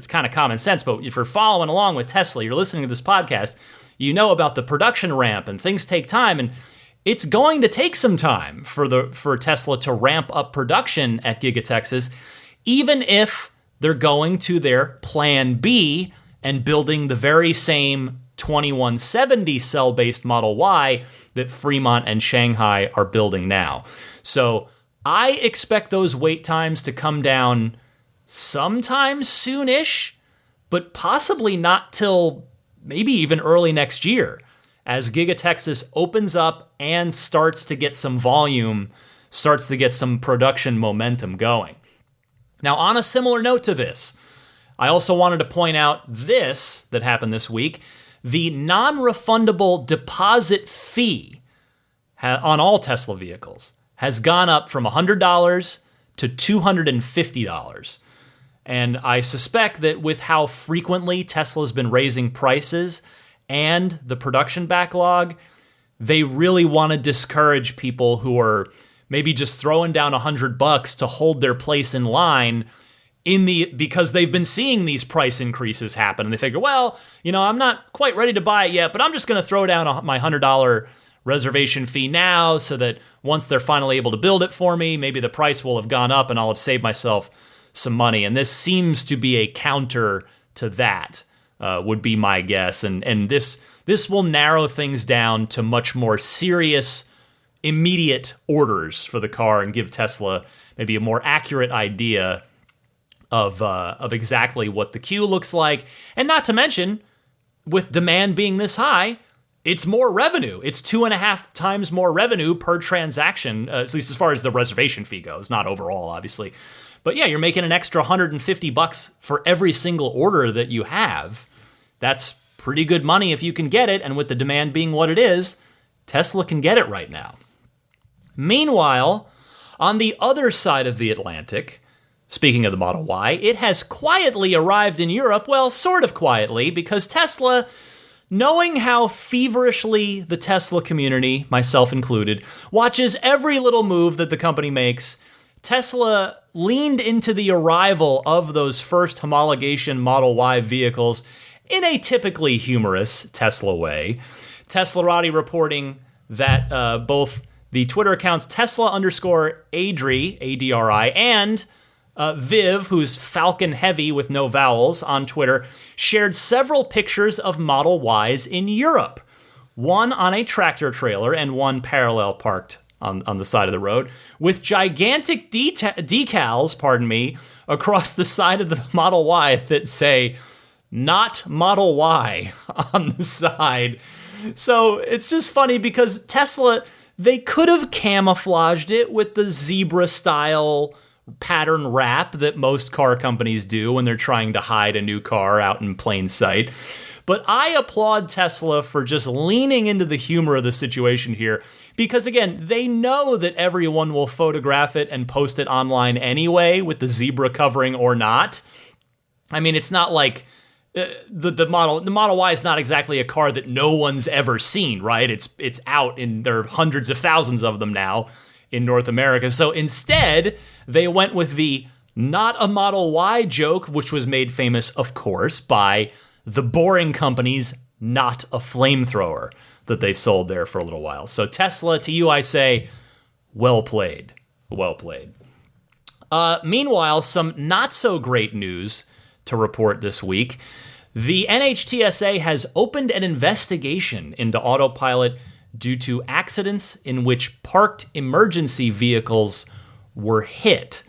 kind of common sense, but if you're following along with Tesla, you're listening to this podcast, you know about the production ramp and things take time, and it's going to take some time for Tesla to ramp up production at Giga Texas, even if they're going to their plan B and building the very same 2170 cell-based Model Y that Fremont and Shanghai are building now. So I expect those wait times to come down sometime soonish, but possibly not till maybe even early next year, as Giga Texas opens up and starts to get some volume, starts to get some production momentum going. Now, on a similar note to this, I also wanted to point out this that happened this week. The non-refundable deposit fee on all Tesla vehicles has gone up from $100 to $250. And I suspect that with how frequently Tesla's been raising prices and the production backlog, they really want to discourage people who are maybe just throwing down $100 to hold their place in line because they've been seeing these price increases happen. And they figure, well, I'm not quite ready to buy it yet, but I'm just going to throw down my $100 reservation fee now so that once they're finally able to build it for me, maybe the price will have gone up and I'll have saved myself some money. And this seems to be a counter to that, would be my guess. And this will narrow things down to much more serious, immediate orders for the car and give Tesla maybe a more accurate idea of exactly what the queue looks like. And not to mention, with demand being this high, it's more revenue. It's 2.5 times more revenue per transaction, at least as far as the reservation fee goes, not overall, obviously. But yeah, you're making an extra $150 for every single order that you have. That's pretty good money if you can get it, and with the demand being what it is, Tesla can get it right now. Meanwhile, on the other side of the Atlantic, speaking of the Model Y, it has quietly arrived in Europe, well, sort of quietly, because Tesla, knowing how feverishly the Tesla community, myself included, watches every little move that the company makes, Tesla leaned into the arrival of those first homologation Model Y vehicles in a typically humorous Tesla way. Teslarati reporting that both the Twitter accounts Tesla_Adri, A-D-R-I, and Viv, who's Falcon Heavy with no vowels on Twitter, shared several pictures of Model Ys in Europe. One on a tractor trailer and one parallel parked on the side of the road, with gigantic decals, across the side of the Model Y that say, "Not Model Y" on the side. So it's just funny because Tesla, they could have camouflaged it with the zebra-style pattern wrap that most car companies do when they're trying to hide a new car out in plain sight. But I applaud Tesla for just leaning into the humor of the situation here, because again, they know that everyone will photograph it and post it online anyway, with the zebra covering or not. I mean, it's not like the Model Y is not exactly a car that no one's ever seen, right? It's out, and there are hundreds of thousands of them now in North America. So instead, they went with the "not a Model Y" joke, which was made famous, of course, by the Boring Company's "not a flamethrower" that they sold there for a little while. So Tesla, to you I say, well played. Well played. Meanwhile, some not so great news to report this week. The NHTSA has opened an investigation into Autopilot due to accidents in which parked emergency vehicles were hit.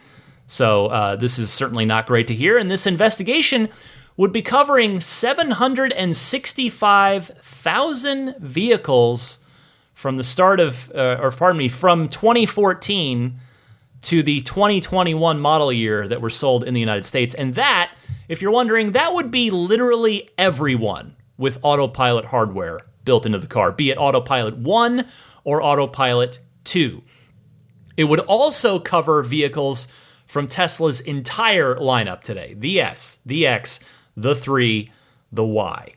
So this is certainly not great to hear, and this investigation would be covering 765,000 vehicles from the start of, from 2014 to the 2021 model year that were sold in the United States. And that, if you're wondering, that would be literally everyone with Autopilot hardware built into the car, be it Autopilot 1 or Autopilot 2. It would also cover vehicles from Tesla's entire lineup today: the S, the X, the 3, the Y.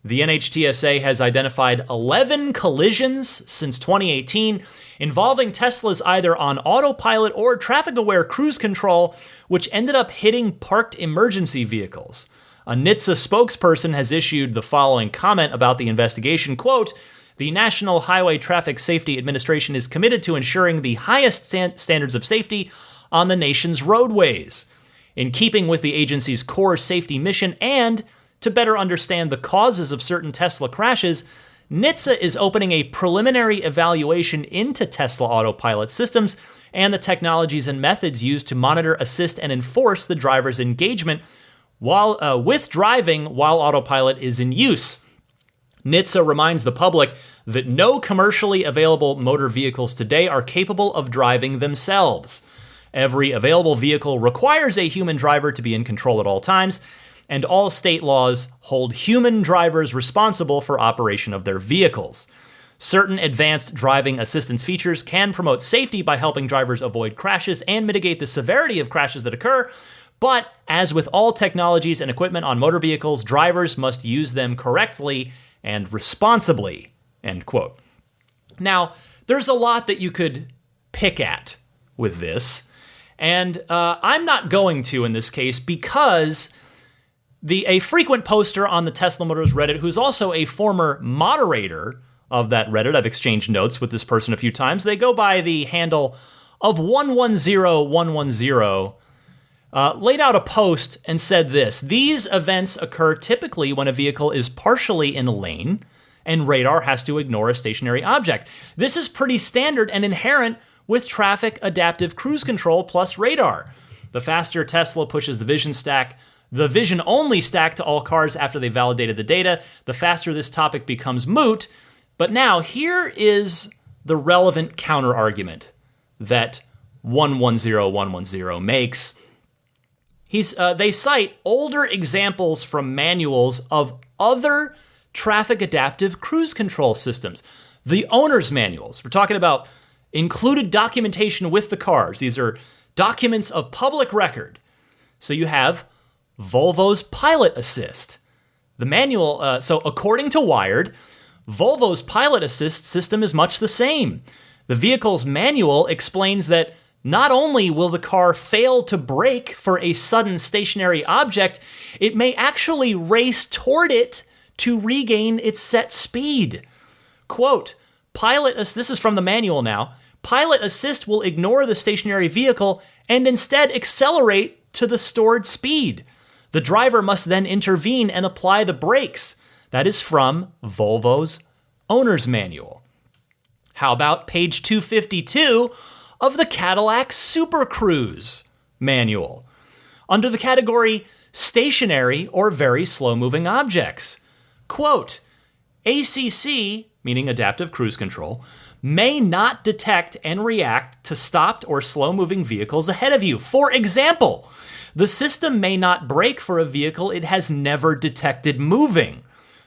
The NHTSA has identified 11 collisions since 2018 involving Teslas either on autopilot or traffic-aware cruise control, which ended up hitting parked emergency vehicles. A NHTSA spokesperson has issued the following comment about the investigation, quote, "The National Highway Traffic Safety Administration is committed to ensuring the highest standards of safety on the nation's roadways. In keeping with the agency's core safety mission and to better understand the causes of certain Tesla crashes, NHTSA is opening a preliminary evaluation into Tesla Autopilot systems and the technologies and methods used to monitor, assist, and enforce the driver's engagement with driving while Autopilot is in use. NHTSA reminds the public that no commercially available motor vehicles today are capable of driving themselves. Every available vehicle requires a human driver to be in control at all times, and all state laws hold human drivers responsible for operation of their vehicles. Certain advanced driving assistance features can promote safety by helping drivers avoid crashes and mitigate the severity of crashes that occur, but as with all technologies and equipment on motor vehicles, drivers must use them correctly and responsibly," end quote. Now, there's a lot that you could pick at with this, and I'm not going to in this case because a frequent poster on the Tesla Motors Reddit, who's also a former moderator of that Reddit, I've exchanged notes with this person a few times, they go by the handle of 110110, laid out a post and said this: "These events occur typically when a vehicle is partially in a lane and radar has to ignore a stationary object. This is pretty standard and inherent with traffic adaptive cruise control plus radar. The faster Tesla pushes the vision-only stack to all cars after they validated the data, the faster this topic becomes moot." But now, here is the relevant counter-argument that 110110 makes. They cite older examples from manuals of other traffic adaptive cruise control systems. The owner's manuals. We're talking about included documentation with the cars. These are documents of public record. So you have Volvo's Pilot Assist. The manual, so according to Wired, Volvo's Pilot Assist system is much the same. The vehicle's manual explains that not only will the car fail to brake for a sudden stationary object, it may actually race toward it to regain its set speed. Quote, this is from the manual now, Pilot Assist will ignore the stationary vehicle and instead accelerate to the stored speed. The driver must then intervene and apply the brakes. That is from Volvo's owner's manual. How about page 252 of the Cadillac Super Cruise manual? Under the category stationary or very slow-moving objects. Quote, ACC, meaning adaptive cruise control, may not detect and react to stopped or slow-moving vehicles ahead of you. For example, the system may not brake for a vehicle it has never detected moving.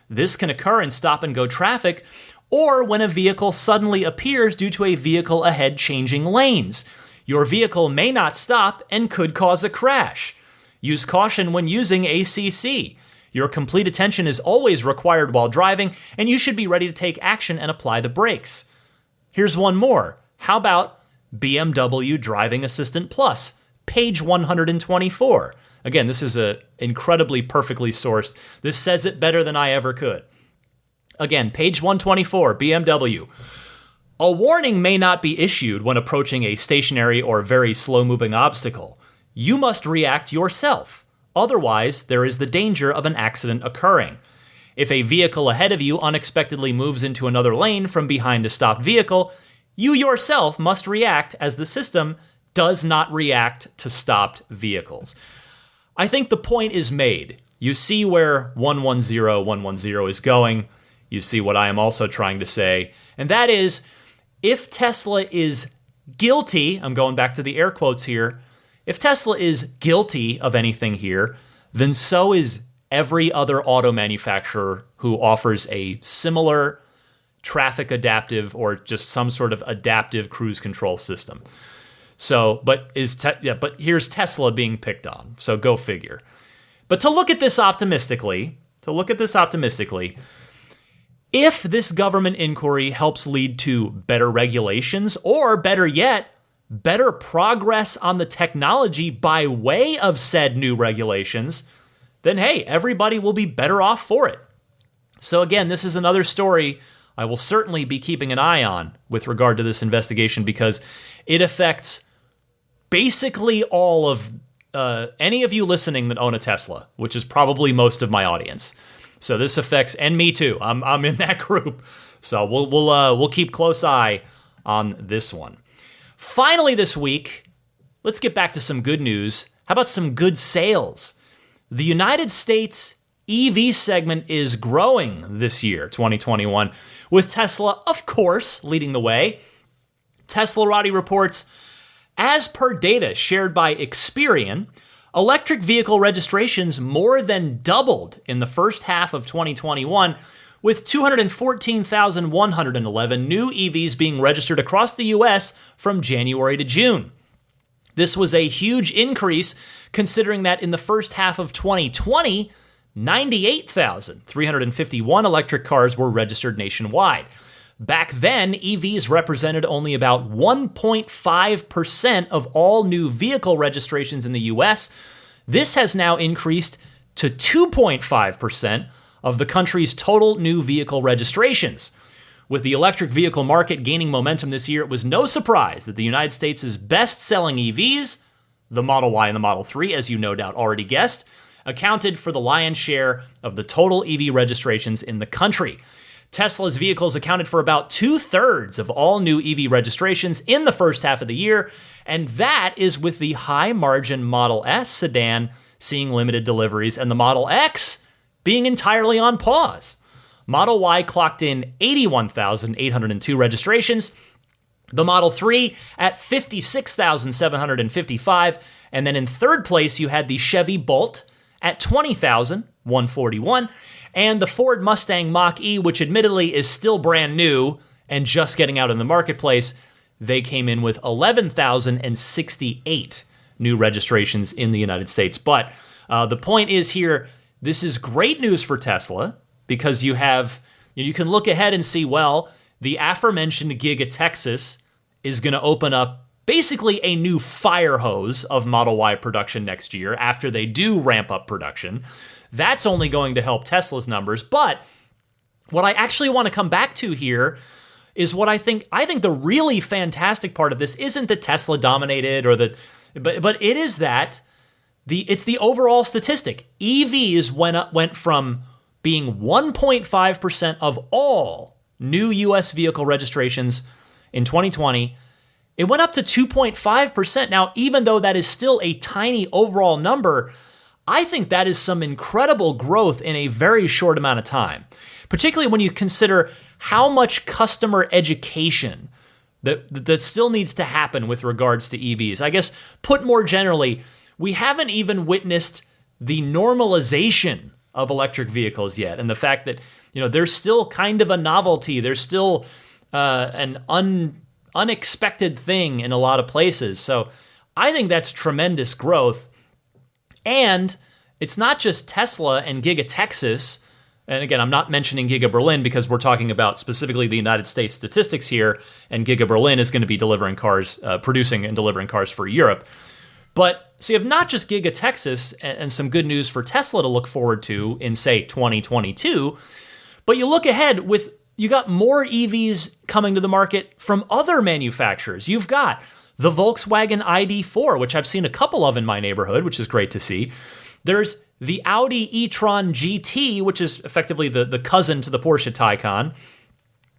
This can occur in stop-and-go traffic or when a vehicle suddenly appears due to a vehicle ahead changing lanes. Your vehicle may not stop and could cause a crash. Use caution when using ACC. Your complete attention is always required while driving, and you should be ready to take action and apply the brakes. Here's one more. How about BMW Driving Assistant Plus, page 124. Again, this is incredibly perfectly sourced. This says it better than I ever could. Again, page 124, BMW. A warning may not be issued when approaching a stationary or very slow-moving obstacle. You must react yourself. Otherwise, there is the danger of an accident occurring. If a vehicle ahead of you unexpectedly moves into another lane from behind a stopped vehicle, you yourself must react as the system does not react to stopped vehicles. I think the point is made. You see where 110110 is going. You see what I am also trying to say. And that is, if Tesla is guilty, I'm going back to the air quotes here, if Tesla is guilty of anything here, then so is every other auto manufacturer who offers a similar traffic adaptive or just some sort of adaptive cruise control system. So, but here's Tesla being picked on. So go figure. But to look at this optimistically, to look at this optimistically, if this government inquiry helps lead to better regulations, or better yet, better progress on the technology by way of said new regulations, then hey, everybody will be better off for it. So again, this is another story I will certainly be keeping an eye on with regard to this investigation, because it affects basically all of any of you listening that own a Tesla, which is probably most of my audience. So this affects, and me too. I'm in that group. So we'll keep close eye on this one. Finally this week, let's get back to some good news. How about some good sales? The United States EV segment is growing this year, 2021, with Tesla, of course, leading the way. Teslarati reports, as per data shared by Experian, electric vehicle registrations more than doubled in the first half of 2021, with 214,111 new EVs being registered across the US from January to June. This was a huge increase, considering that in the first half of 2020, 98,351 electric cars were registered nationwide. Back then, EVs represented only about 1.5% of all new vehicle registrations in the US. This has now increased to 2.5% of the country's total new vehicle registrations. With the electric vehicle market gaining momentum this year, it was no surprise that the United States' best-selling EVs, the Model Y and the Model 3, as you no doubt already guessed, accounted for the lion's share of the total EV registrations in the country. Tesla's vehicles accounted for about 2/3 of all new EV registrations in the first half of the year, and that is with the high-margin Model S sedan seeing limited deliveries and the Model X being entirely on pause. Model Y clocked in 81,802 registrations, the Model 3 at 56,755, and then in third place you had the Chevy Bolt at 20,141, and the Ford Mustang Mach-E, which admittedly is still brand new and just getting out in the marketplace, they came in with 11,068 new registrations in the United States. But the point is here, this is great news for Tesla, because you can look ahead and see, well, the aforementioned Giga Texas is going to open up basically a new fire hose of Model Y production next year after they do ramp up production. That's only going to help Tesla's numbers. But what I actually want to come back to here is what I think the really fantastic part of this isn't that Tesla dominated but it is that it's the overall statistic. EVs went from being 1.5% of all new US vehicle registrations in 2020. It went up to 2.5%. Now, even though that is still a tiny overall number, I think that is some incredible growth in a very short amount of time, particularly when you consider how much customer education that still needs to happen with regards to EVs. I guess, put more generally, we haven't even witnessed the normalization of electric vehicles yet, and the fact that there's still kind of a novelty. There's still an unexpected thing in a lot of places. So I think that's tremendous growth. And it's not just Tesla and Giga Texas. And again, I'm not mentioning Giga Berlin because we're talking about specifically the United States statistics here, and Giga Berlin is going to be delivering cars, producing and delivering cars for Europe. But so you have not just Giga Texas and some good news for Tesla to look forward to in, say, 2022, but you look ahead you got more EVs coming to the market from other manufacturers. You've got the Volkswagen ID.4, which I've seen a couple of in my neighborhood, which is great to see. There's the Audi e-tron GT, which is effectively the cousin to the Porsche Taycan.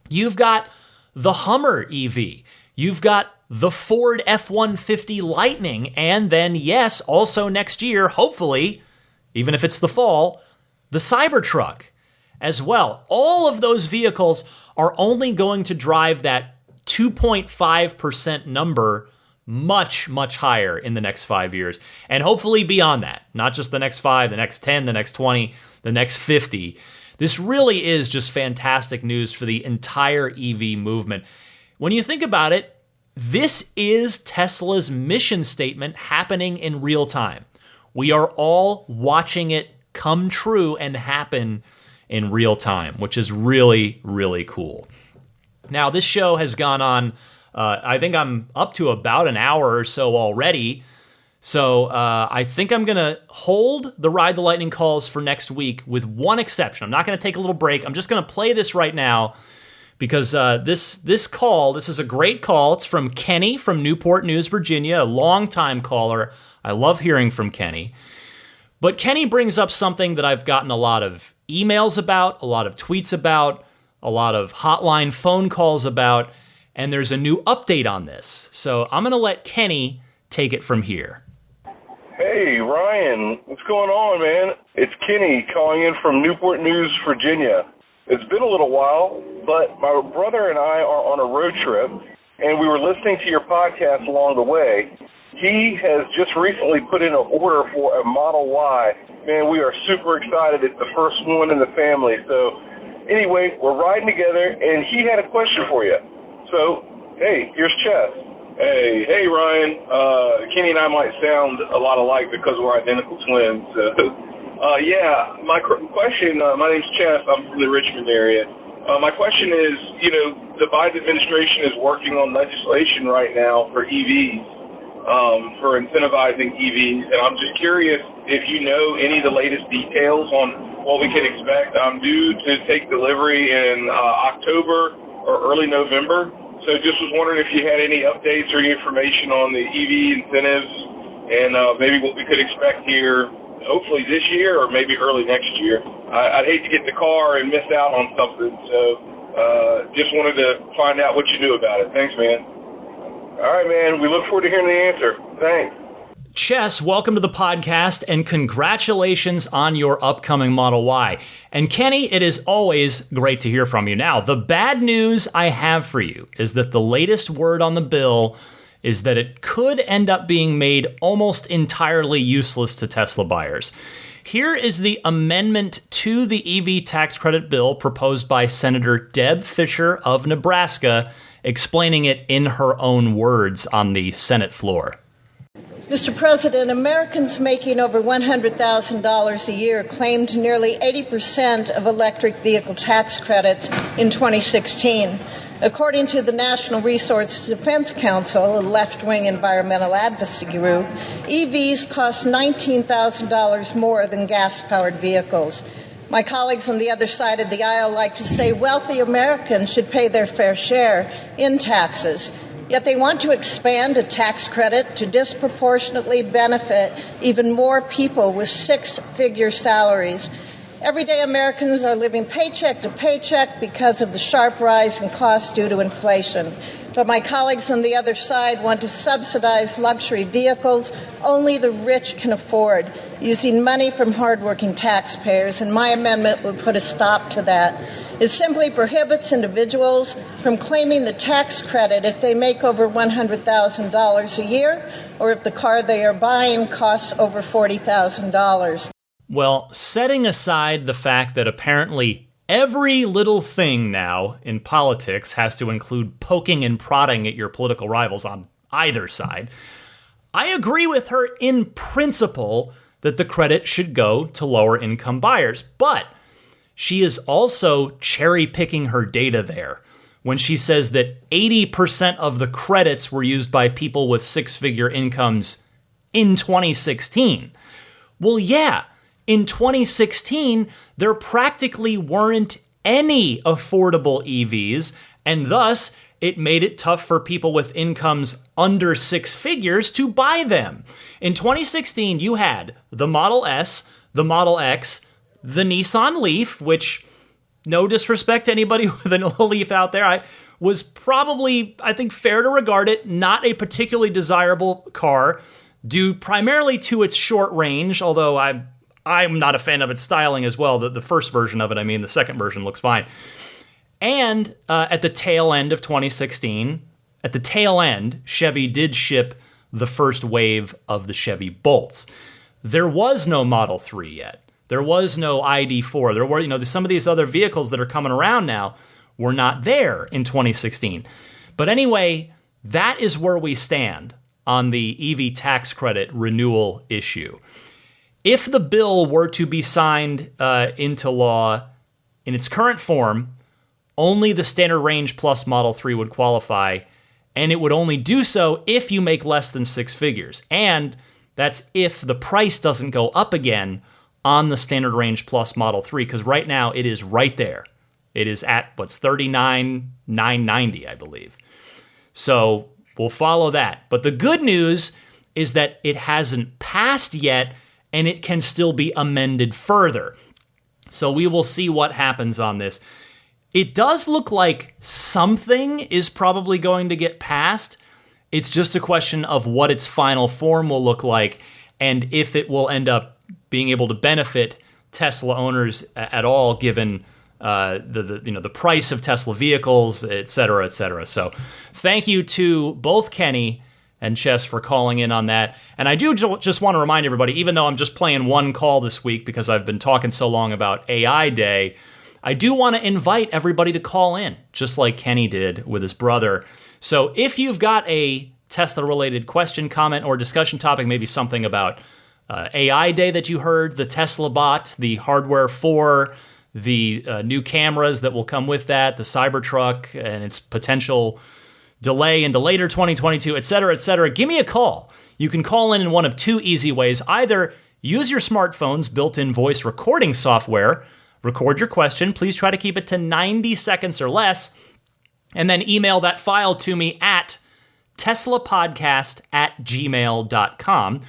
You've got the Hummer EV. You've got the Ford F-150 Lightning, and then, yes, also next year, hopefully, even if it's the fall, the Cybertruck as well. All of those vehicles are only going to drive that 2.5% number much, much higher in the next 5 years, and hopefully beyond that. Not just the next 5, the next 10, the next 20, the next 50. This really is just fantastic news for the entire EV movement. When you think about it, this is Tesla's mission statement happening in real time. We are all watching it come true and happen in real time, which is really, really cool. Now, this show has gone on, I think I'm up to about an hour or so already. So I think I'm going to hold the Ride the Lightning calls for next week with one exception. I'm not going to take a little break. I'm just going to play this right now because this call, this is a great call. It's from Kenny from Newport News, Virginia, a longtime caller. I love hearing from Kenny. But Kenny brings up something that I've gotten a lot of emails about, a lot of tweets about, a lot of hotline phone calls about, and there's a new update on this. So I'm going to let Kenny take it from here. Hey, Ryan, what's going on, man? It's Kenny calling in from Newport News, Virginia. It's been a little while, but my brother and I are on a road trip, and we were listening to your podcast along the way. He has just recently put in an order for a Model Y. Man, we are super excited. It's the first one in the family. So anyway, we're riding together, and he had a question for you. So, hey, here's Chess. Hey, Ryan. Kenny and I might sound a lot alike because we're identical twins. Yeah, my question, my name's Chess. I'm from the Richmond area. My question is, the Biden administration is working on legislation right now for EVs. For incentivizing EVs, and I'm just curious if you know any of the latest details on what we can expect. I'm due to take delivery in October or early November, so just was wondering if you had any updates or any information on the EV incentives and maybe what we could expect here, hopefully this year or maybe early next year. I'd hate to get the car and miss out on something, so just wanted to find out what you knew about it. Thanks, man. All right, man. We look forward to hearing the answer. Thanks. Chess, welcome to the podcast, and congratulations on your upcoming Model Y. And Kenny, it is always great to hear from you. Now, the bad news I have for you is that the latest word on the bill is that it could end up being made almost entirely useless to Tesla buyers. Here is the amendment to the EV tax credit bill proposed by Senator Deb Fischer of Nebraska, explaining it in her own words on the Senate floor. Mr. President, Americans making over $100,000 a year claimed nearly 80% of electric vehicle tax credits in 2016. According to the National Resource Defense Council, a left-wing environmental advocacy group, EVs cost $19,000 more than gas-powered vehicles. My colleagues on the other side of the aisle like to say wealthy Americans should pay their fair share in taxes. Yet they want to expand a tax credit to disproportionately benefit even more people with six-figure salaries. Everyday Americans are living paycheck to paycheck because of the sharp rise in costs due to inflation. But my colleagues on the other side want to subsidize luxury vehicles only the rich can afford, using money from hardworking taxpayers, and my amendment would put a stop to that. It simply prohibits individuals from claiming the tax credit if they make over $100,000 a year or if the car they are buying costs over $40,000. Well, setting aside the fact that apparently every little thing now in politics has to include poking and prodding at your political rivals on either side, I agree with her in principle that the credit should go to lower income buyers. But she is also cherry-picking her data there when she says that 80% of the credits were used by people with six-figure incomes in 2016. Well, yeah. In 2016, there practically weren't any affordable EVs, and thus it made it tough for people with incomes under six figures to buy them. In 2016, you had the Model S, the Model X, the Nissan Leaf, which, no disrespect to anybody with a Leaf out there, was probably, I think, fair to regard it, not a particularly desirable car, due primarily to its short range, although I'm not a fan of its styling as well. The first version of it, the second version looks fine. And at the tail end of 2016, at the tail end, Chevy did ship the first wave of the Chevy Bolts. There was no Model 3 yet. There was no ID4. There were, some of these other vehicles that are coming around now were not there in 2016. But anyway, that is where we stand on the EV tax credit renewal issue. if the bill were to be signed into law in its current form, only the Standard Range Plus Model 3 would qualify, and it would only do so if you make less than six figures. And that's if the price doesn't go up again on the Standard Range Plus Model 3, because right now it is right there. It is at, $39,990, I believe. So we'll follow that. But the good news is that it hasn't passed yet, and it can still be amended further. So we will see what happens on this. It does look like something is probably going to get passed. It's just a question of what its final form will look like and if it will end up being able to benefit Tesla owners at all, given the price of Tesla vehicles, et cetera, et cetera. So thank you to both Kenny and Chess for calling in on that. And I do just want to remind everybody, even though I'm just playing one call this week because I've been talking so long about AI Day, I do want to invite everybody to call in, just like Kenny did with his brother. So if you've got a Tesla-related question, comment, or discussion topic, maybe something about AI Day that you heard, the Teslabot, the hardware for the new cameras that will come with that, the Cybertruck and its potential delay into later 2022, et cetera, give me a call. You can call in one of two easy ways. Either use your smartphone's built-in voice recording software, record your question. Please try to keep it to 90 seconds or less, and then email that file to me at teslapodcast@gmail.com.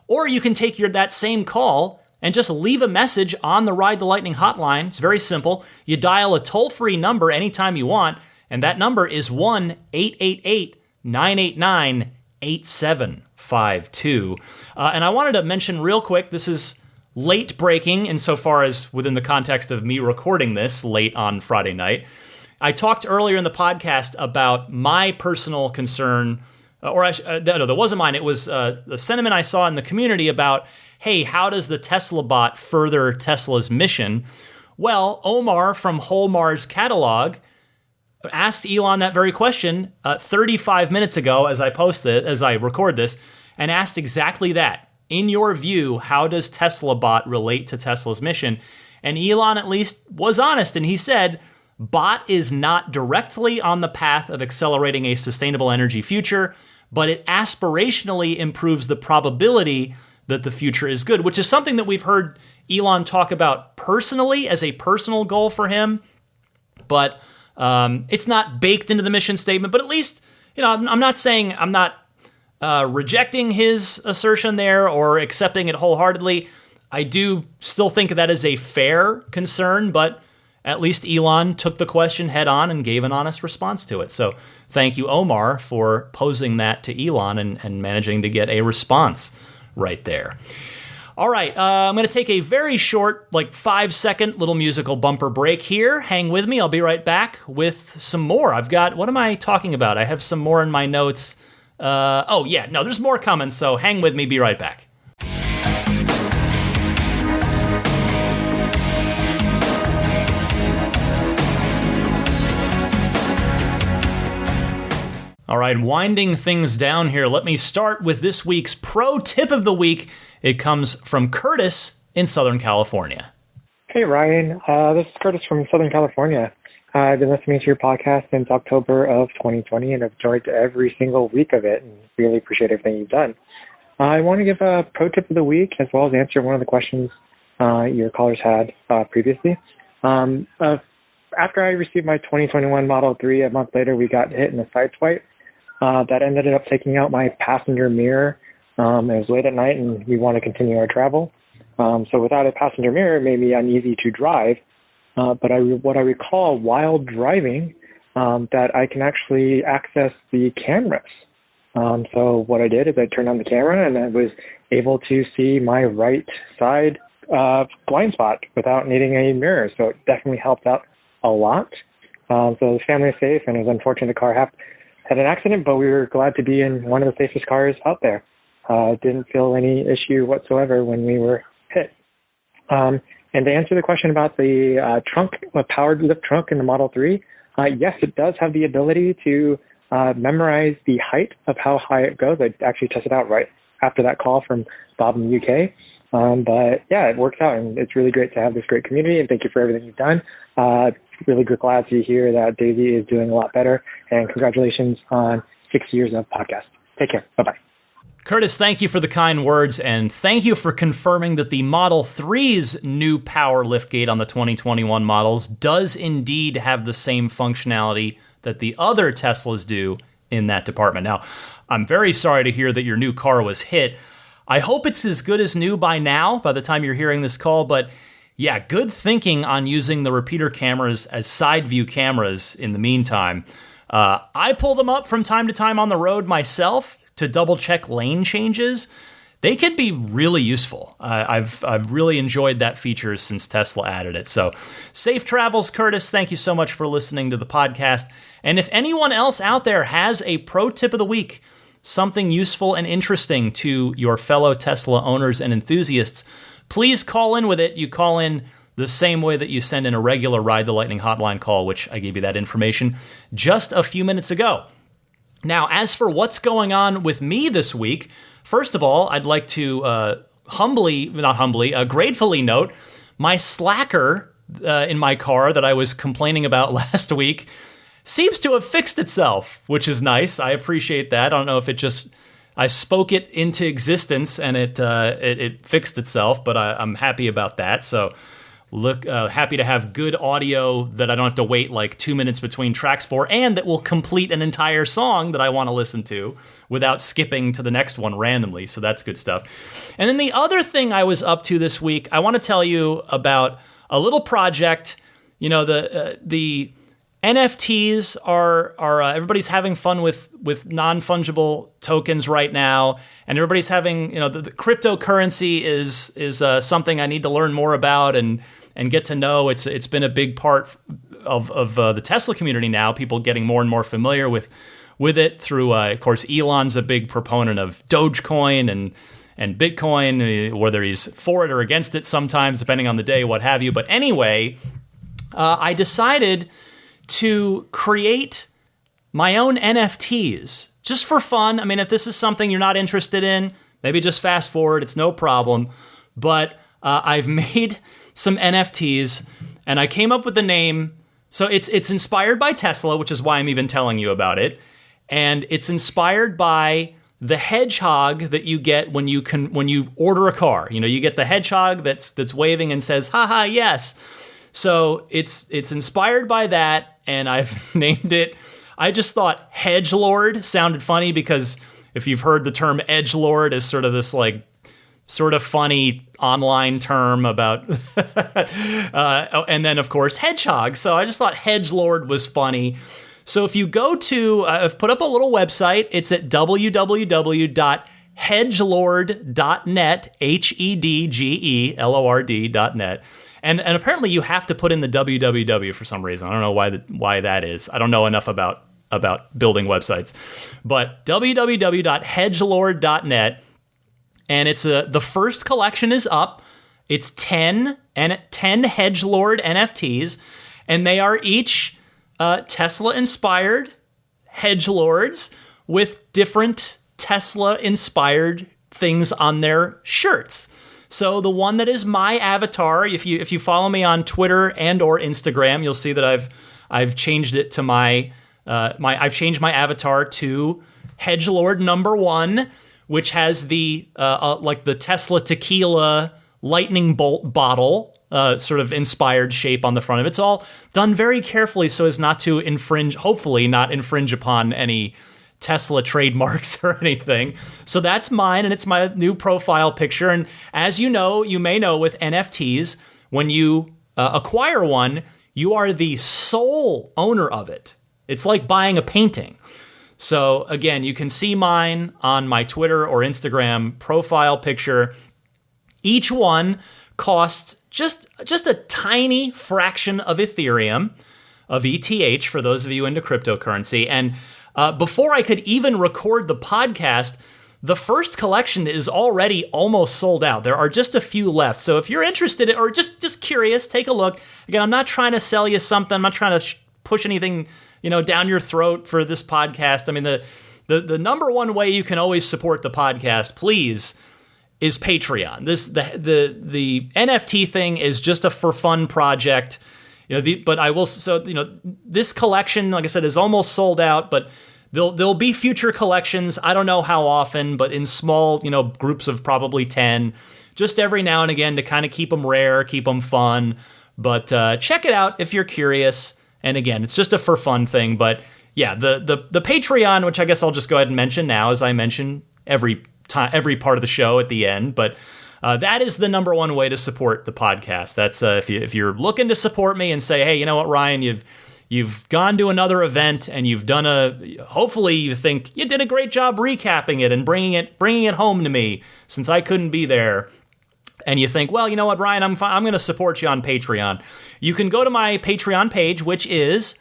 Or you can take that same call and just leave a message on the Ride the Lightning hotline. It's very simple. You dial a toll-free number anytime you want, and that number is 1-888-989-8752. And I wanted to mention real quick, this is late breaking insofar as within the context of me recording this late on Friday night. I talked earlier in the podcast about my personal concern, no, that wasn't mine. It was the sentiment I saw in the community about, hey, how does the Teslabot further Tesla's mission? Well, Omar from Whole Mars Catalog asked Elon that very question 35 minutes ago as I record this, and asked exactly that. In your view, how does Teslabot relate to Tesla's mission? And Elon at least was honest, and he said, Bot is not directly on the path of accelerating a sustainable energy future, but it aspirationally improves the probability that the future is good, which is something that we've heard Elon talk about personally as a personal goal for him. But it's not baked into the mission statement. But at least, I'm not saying I'm not rejecting his assertion there or accepting it wholeheartedly. I do still think that is a fair concern, but at least Elon took the question head on and gave an honest response to it. So thank you, Omar, for posing that to Elon and managing to get a response right there. All right, I'm going to take a very short, 5-second little musical bumper break here. Hang with me. I'll be right back with some more. What am I talking about? I have some more in my notes. There's more coming, so hang with me. Be right back. All right, winding things down here, let me start with this week's pro tip of the week. It comes from Curtis in Southern California. Hey, Ryan. This is Curtis from Southern California. I've been listening to your podcast since October of 2020, and I've enjoyed every single week of it and really appreciate everything you've done. I want to give a pro tip of the week as well as answer one of the questions your callers had previously. After I received my 2021 Model 3, a month later, we got hit in a side swipe. That ended up taking out my passenger mirror. It was late at night, and we want to continue our travel. So without a passenger mirror, it made me uneasy to drive. But what I recall while driving, that I can actually access the cameras. So what I did is I turned on the camera, and I was able to see my right side blind spot without needing any mirrors. So it definitely helped out a lot. So the family is safe, and it was unfortunate the car had an accident, but we were glad to be in one of the safest cars out there. Didn't feel any issue whatsoever when we were hit. And to answer the question about the powered lift trunk in the Model 3, yes, it does have the ability to memorize the height of how high it goes. I actually tested out right after that call from Bob in the UK. But yeah, it works out, and it's really great to have this great community, and thank you for everything you've done. Really glad to hear that Daisy is doing a lot better, and congratulations on 6 years of podcast. Take care. Bye-bye. Curtis, thank you for the kind words, and thank you for confirming that the Model 3's new power liftgate on the 2021 models does indeed have the same functionality that the other Teslas do in that department. Now, I'm very sorry to hear that your new car was hit. I hope it's as good as new by now, by the time you're hearing this call, but yeah, good thinking on using the repeater cameras as side view cameras in the meantime. I pull them up from time to time on the road myself to double check lane changes. They can be really useful. I've really enjoyed that feature since Tesla added it. So safe travels, Curtis. Thank you so much for listening to the podcast. And if anyone else out there has a pro tip of the week, something useful and interesting to your fellow Tesla owners and enthusiasts, please call in with it. You call in the same way that you send in a regular Ride the Lightning hotline call, which I gave you that information just a few minutes ago. Now, as for what's going on with me this week, first of all, I'd like to gratefully note my slacker in my car that I was complaining about last week seems to have fixed itself, which is nice. I appreciate that. I don't know if I spoke it into existence and it fixed itself, but I'm happy about that. So happy to have good audio that I don't have to wait like 2 minutes between tracks for, and that will complete an entire song that I want to listen to without skipping to the next one randomly. So that's good stuff. And then the other thing I was up to this week, I want to tell you about a little project. You know, the NFTs are everybody's having fun with non-fungible tokens right now, and everybody's having, you know, the cryptocurrency is something I need to learn more about and get to know. It's been a big part of the Tesla community now. People getting more and more familiar with it through, of course, Elon's a big proponent of Dogecoin and Bitcoin, whether he's for it or against it sometimes, depending on the day, what have you. But anyway, I decided to create my own NFTs just for fun. I mean, if this is something you're not interested in, maybe just fast forward. It's no problem. But I've made some NFTs, and I came up with the name. So it's inspired by Tesla, which is why I'm even telling you about it. And it's inspired by the hedgehog that you get when you order a car. You know, you get the hedgehog that's waving and says, "Haha, yes." So it's inspired by that, and I've named it. I just thought Hedgelord sounded funny because if you've heard the term edgelord as sort of this like sort of funny online term about, and then of course hedgehog. So I just thought Hedgelord was funny. So if you go to, I've put up a little website. It's at www.hedgelord.net, HEDGELORD.net. And apparently you have to put in the www for some reason. I don't know why that is. I don't know enough about building websites. But www.hedgelord.net, and it's the first collection is up. It's 10 Hedgelord NFTs, and they are each Tesla-inspired Hedgelords with different Tesla-inspired things on their shirts. So the one that is my avatar, if you follow me on Twitter and or Instagram, you'll see that I've changed it to I've changed my avatar to Hedgelord number 1, which has the like the Tesla tequila lightning bolt bottle sort of inspired shape on the front of it. It's all done very carefully so as not to hopefully not infringe upon any Tesla trademarks or anything. So that's mine, and it's my new profile picture. And as you may know with NFTs, when you acquire one, you are the sole owner of it. It's like buying a painting. So again, you can see mine on my Twitter or Instagram profile picture. Each one costs just a tiny fraction of Ethereum, of ETH, for those of you into cryptocurrency. And before I could even record the podcast, the first collection is already almost sold out. There are just a few left. So if you're interested or just curious, take a look. Again, I'm not trying to sell you something. I'm not trying to push anything, down your throat for this podcast. I mean, the number one way you can always support the podcast, please, is Patreon. The NFT thing is just a for fun project. But I will, this collection, like I said, is almost sold out, but there'll be future collections. I don't know how often, but in small, groups of probably 10, just every now and again to kind of keep them rare, keep them fun. But check it out if you're curious. And again, it's just a for fun thing. But yeah, the Patreon, which I guess I'll just go ahead and mention now, as I mention every part of the show at the end. But that is the number one way to support the podcast. That's if you're looking to support me and say, hey, you know what, Ryan, you've gone to another event and you've done hopefully you think you did a great job recapping it and bringing it home to me since I couldn't be there. And you think, well, you know what, Ryan, I'm going to support you on Patreon. You can go to my Patreon page, which is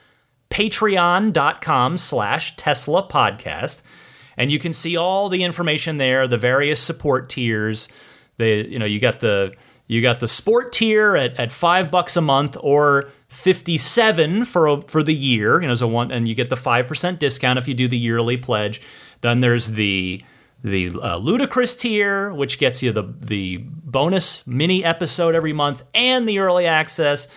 patreon.com/Tesla podcast. And you can see all the information there, the various support tiers. You got the sport tier at $5 a month or $57 for the year. And you get the 5% discount if you do the yearly pledge. Then there's the ludicrous tier, which gets you the bonus mini episode every month and the early access.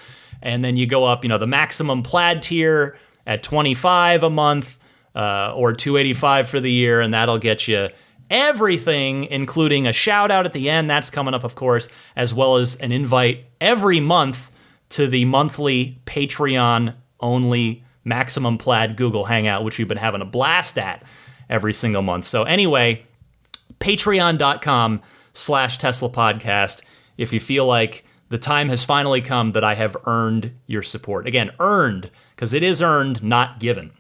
And then you go up, the maximum Plaid tier at $25 a month. Or $285 for the year, and that'll get you everything, including a shout out at the end. That's coming up, of course, as well as an invite every month to the monthly Patreon-only Maximum Plaid Google Hangout, which we've been having a blast at every single month. So anyway, patreon.com/Tesla podcast if you feel like the time has finally come that I have earned your support. Again, earned, because it is earned, not given.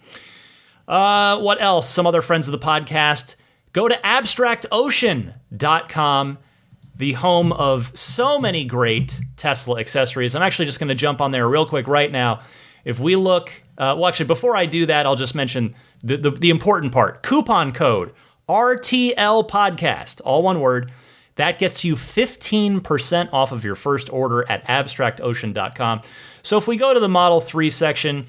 What else? Some other friends of the podcast. Go to abstractocean.com, the home of so many great Tesla accessories. I'm actually just going to jump on there real quick right now. If we look, actually, before I do that, I'll just mention the important part. Coupon code RTL Podcast, all one word. That gets you 15% off of your first order at abstractocean.com. So if we go to the Model 3 section,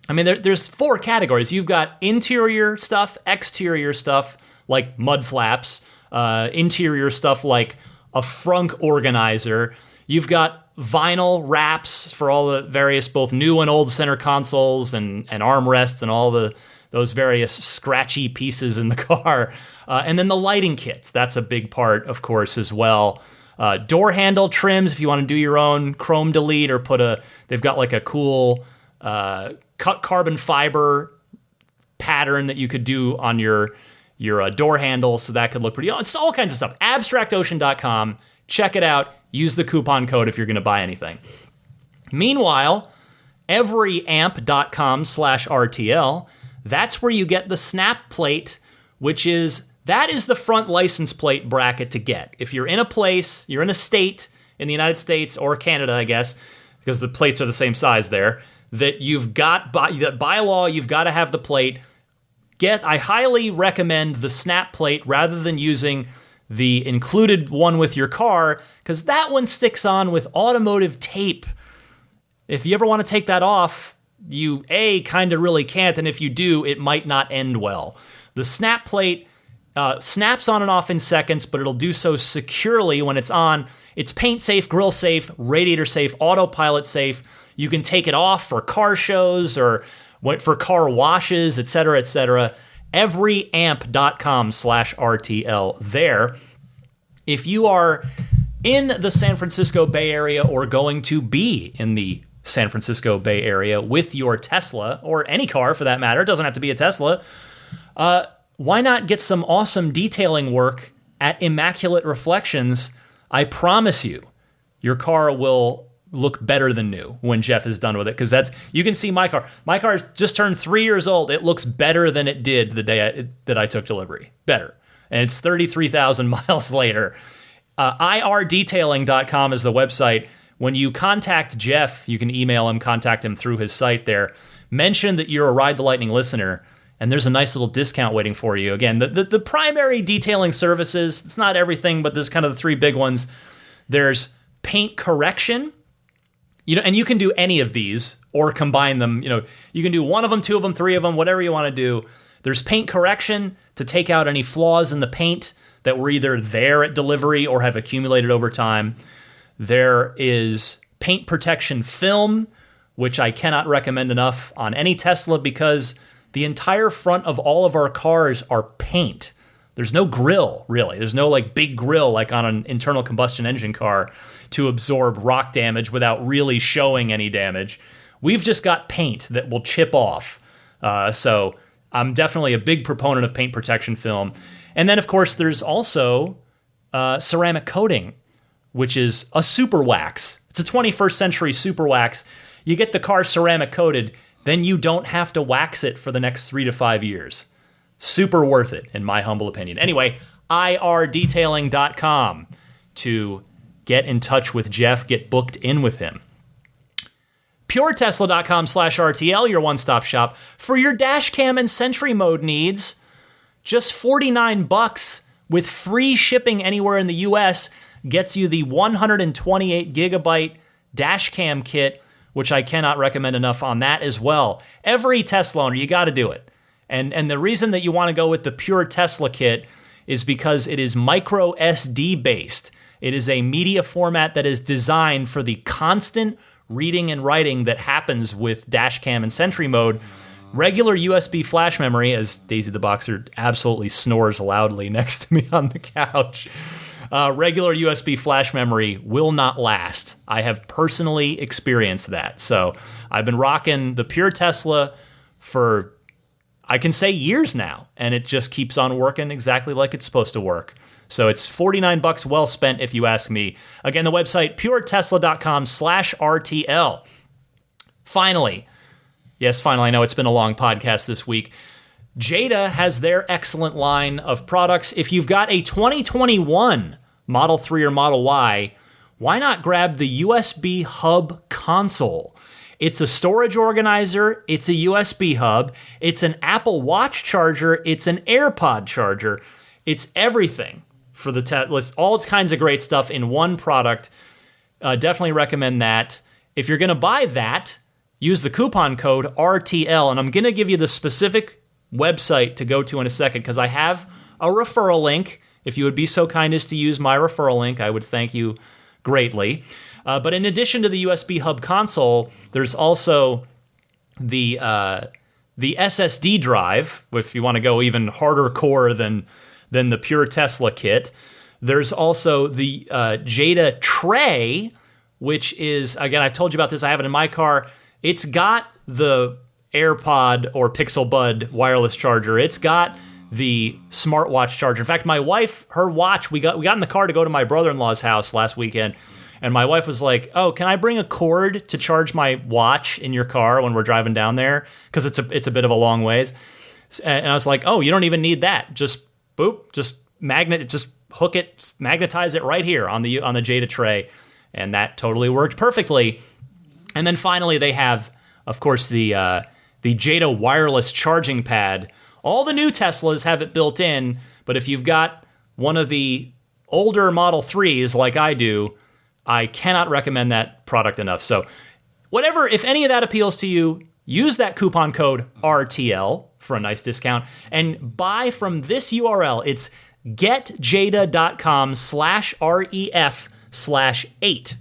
there's 4 categories. You've got interior stuff, exterior stuff like mud flaps, interior stuff like a frunk organizer. You've got vinyl wraps for all the various both new and old center consoles and armrests and all those various scratchy pieces in the car. And then the lighting kits. That's a big part, of course, as well. Door handle trims if you want to do your own chrome delete or they've got like a cool cut carbon fiber pattern that you could do on your door handle, so that could look pretty. It's all kinds of stuff. Abstractocean.com. Check it out. Use the coupon code if you're going to buy anything. Meanwhile, everyamp.com/RTL. That's where you get the snap plate, that is the front license plate bracket to get. If you're in a place, you're in a state in the United States or Canada, I guess, because the plates are the same size there, that by law, you've got to have the plate. I highly recommend the snap plate rather than using the included one with your car, because that one sticks on with automotive tape. If you ever want to take that off, you kind of really can't, and if you do, it might not end well. The snap plate snaps on and off in seconds, but it'll do so securely when it's on. It's paint safe, grill safe, radiator safe, autopilot safe. You can take it off for car shows or for car washes, etc., etc. Everyamp.com/RTL there. If you are in the San Francisco Bay Area or going to be in the San Francisco Bay Area with your Tesla, or any car for that matter, it doesn't have to be a Tesla, why not get some awesome detailing work at Immaculate Reflections? I promise you, your car will look better than new when Jeff is done with it, because you can see my car. My car just turned 3 years old. It looks better than it did the day that I took delivery. Better. And it's 33,000 miles later. irdetailing.com is the website. When you contact Jeff, you can email him, contact him through his site there. Mention that you're a Ride the Lightning listener, and there's a nice little discount waiting for you. Again, the primary detailing services, it's not everything, but there's kind of the 3 big ones. There's paint correction, and you can do any of these or combine them. You can do one of them, 2 of them, 3 of them, whatever you want to do. There's paint correction, to take out any flaws in the paint that were either there at delivery or have accumulated over time. There is paint protection film, which I cannot recommend enough on any Tesla because the entire front of all of our cars are paint. There's no grill, really. There's no like big grill like on an internal combustion engine car to absorb rock damage without really showing any damage. We've just got paint that will chip off. So I'm definitely a big proponent of paint protection film. And then, of course, there's also ceramic coating, which is a super wax. It's a 21st century super wax. You get the car ceramic coated, then you don't have to wax it for the next 3 to 5 years. Super worth it, in my humble opinion. Anyway, irdetailing.com to get in touch with Jeff, get booked in with him. PureTesla.com/RTL, your one-stop shop for your dash cam and Sentry mode needs. Just $49 with free shipping anywhere in the US gets you the 128 gigabyte dash cam kit, which I cannot recommend enough on that as well. Every Tesla owner, you got to do it. And the reason that you want to go with the Pure Tesla kit is because it is micro SD based. It is a media format that is designed for the constant reading and writing that happens with dash cam and Sentry mode. Regular USB flash memory, as Daisy the Boxer absolutely snores loudly next to me on the couch, regular USB flash memory will not last. I have personally experienced that. So I've been rocking the Pure Tesla for, I can say, years now, and it just keeps on working exactly like it's supposed to work. So it's $49 well spent if you ask me. Again, the website, puretesla.com/RTL. Finally, I know it's been a long podcast this week. Jeda has their excellent line of products. If you've got a 2021 Model 3 or Model Y, why not grab the USB hub console? It's a storage organizer, it's a USB hub, it's an Apple Watch charger, it's an AirPod charger, it's everything for the It's all kinds of great stuff in one product. Definitely recommend that. If you're going to buy that, use the coupon code RTL, and I'm going to give you the specific website to go to in a second because I have a referral link. If you would be so kind as to use my referral link, I would thank you greatly. But in addition to the USB hub console, there's also the SSD drive, if you want to go even harder core than the Pure Tesla kit. There's also the Jeda tray, which is, again, I've told you about this, I have it in my car. It's got the AirPod or Pixel Bud wireless charger. It's got the smartwatch charger. In fact, my wife, her watch, we got in the car to go to my brother-in-law's house last weekend, and my wife was like, "Oh, can I bring a cord to charge my watch in your car when we're driving down there? Because it's a bit of a long ways." And I was like, "Oh, you don't even need that. Just boop, just hook it, magnetize it right here on the Jeda tray," and that totally worked perfectly. And then finally, they have, of course, the Jeda wireless charging pad. All the new Teslas have it built in, but if you've got one of the older Model 3s like I do, I cannot recommend that product enough. So whatever, if any of that appeals to you, use that coupon code RTL for a nice discount and buy from this URL. It's getjada.com/REF/8.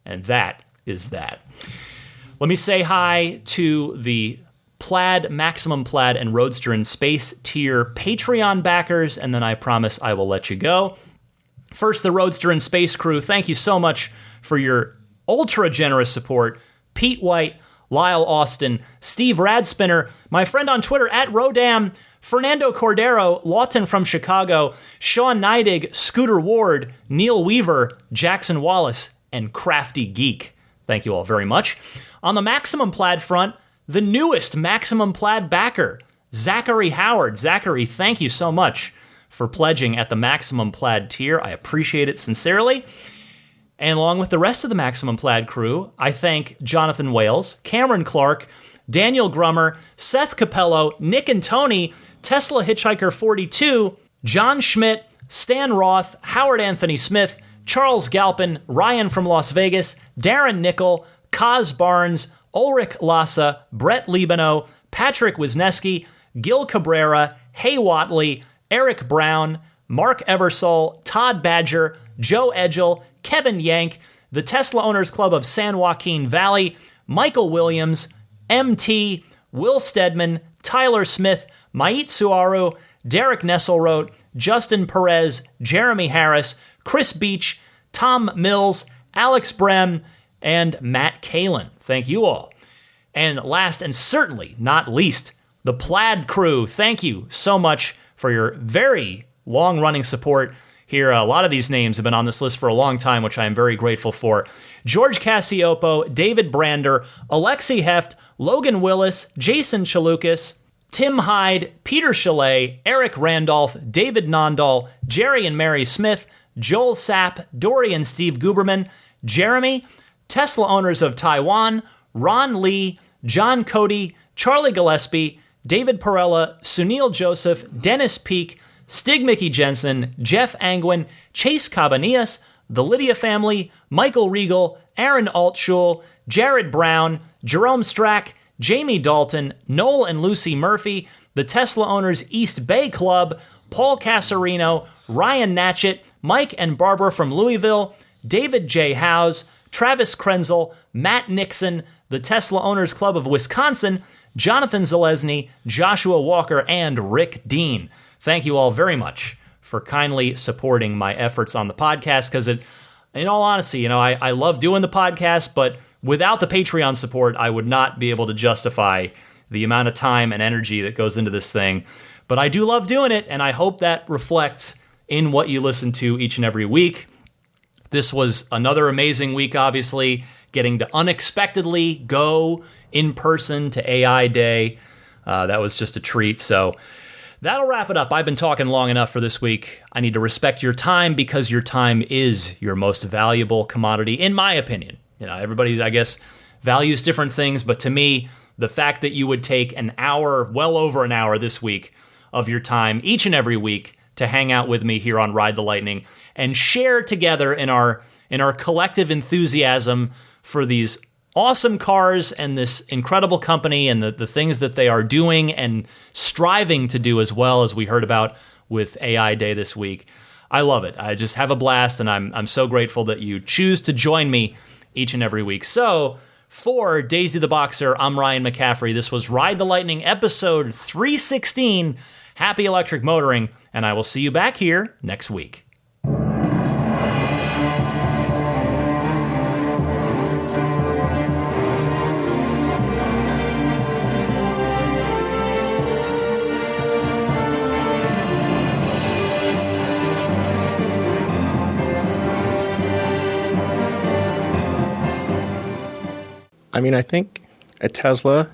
And that is that. Let me say hi to the Plaid, Maximum Plaid, and Roadster in Space tier Patreon backers, and then I promise I will let you go. First, the Roadster in Space crew, thank you so much for your ultra generous support. Pete White, Lyle Austin, Steve Radspinner, my friend on Twitter @Rodam, Fernando Cordero, Lawton from Chicago, Sean Neidig, Scooter Ward, Neil Weaver, Jackson Wallace, and Crafty Geek. Thank you all very much. On the Maximum Plaid front, the newest Maximum Plaid backer, Zachary Howard. Zachary, thank you so much for pledging at the Maximum Plaid tier. I appreciate it sincerely. And along with the rest of the Maximum Plaid crew, I thank Jonathan Wales, Cameron Clark, Daniel Grummer, Seth Capello, Nick and Tony, Tesla Hitchhiker 42, John Schmidt, Stan Roth, Howard Anthony Smith, Charles Galpin, Ryan from Las Vegas, Darren Nickel, Kaz Barnes, Ulrich Lassa, Brett Libano, Patrick Wisniewski, Gil Cabrera, Hay Watley, Eric Brown, Mark Eversole, Todd Badger, Joe Edgel, Kevin Yank, the Tesla Owners Club of San Joaquin Valley, Michael Williams, MT, Will Stedman, Tyler Smith, Mait Suaru, Derek Nesselrote, Justin Perez, Jeremy Harris, Chris Beach, Tom Mills, Alex Brem, and Matt Kalin. Thank you all. And last and certainly not least, the Plaid crew. Thank you so much for your very long-running support here. A lot of these names have been on this list for a long time, which I am very grateful for. George Cassiopo, David Brander, Alexi Heft, Logan Willis, Jason Chalukas, Tim Hyde, Peter Chalet, Eric Randolph, David Nondahl, Jerry and Mary Smith, Joel Sapp, Dory and Steve Guberman, Jeremy, Tesla Owners of Taiwan, Ron Lee, John Cody, Charlie Gillespie, David Perella, Sunil Joseph, Dennis Peak, Stig Mickey Jensen, Jeff Angwin, Chase Cabanillas, the Lydia family, Michael Regal, Aaron Altschul, Jared Brown, Jerome Strack, Jamie Dalton, Noel and Lucy Murphy, the Tesla Owners East Bay Club, Paul Casarino, Ryan Natchett, Mike and Barbara from Louisville, David J. Howes, Travis Krenzel, Matt Nixon, the Tesla Owners Club of Wisconsin, Jonathan Zalesny, Joshua Walker, and Rick Dean. Thank you all very much for kindly supporting my efforts on the podcast, because in all honesty, I love doing the podcast, but without the Patreon support, I would not be able to justify the amount of time and energy that goes into this thing. But I do love doing it, and I hope that reflects in what you listen to each and every week. This was another amazing week, obviously, getting to unexpectedly go in person to AI Day. That was just a treat. So that'll wrap it up. I've been talking long enough for this week. I need to respect your time, because your time is your most valuable commodity, in my opinion. Everybody, I guess, values different things, but to me, the fact that you would take an hour, well over an hour this week of your time each and every week to hang out with me here on Ride the Lightning and share together in our collective enthusiasm for these awesome cars and this incredible company and the things that they are doing and striving to do, as well as we heard about with AI Day this week. I love it. I just have a blast, and I'm so grateful that you choose to join me each and every week. So for Daisy the Boxer, I'm Ryan McCaffrey. This was Ride the Lightning episode 316. Happy electric motoring, and I will see you back here next week. I think a Tesla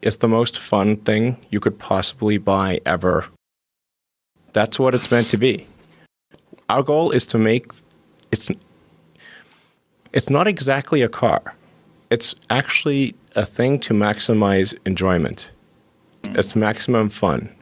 is the most fun thing you could possibly buy ever. That's what it's meant to be. Our goal is to make it's not exactly a car. It's actually a thing to maximize enjoyment. It's maximum fun.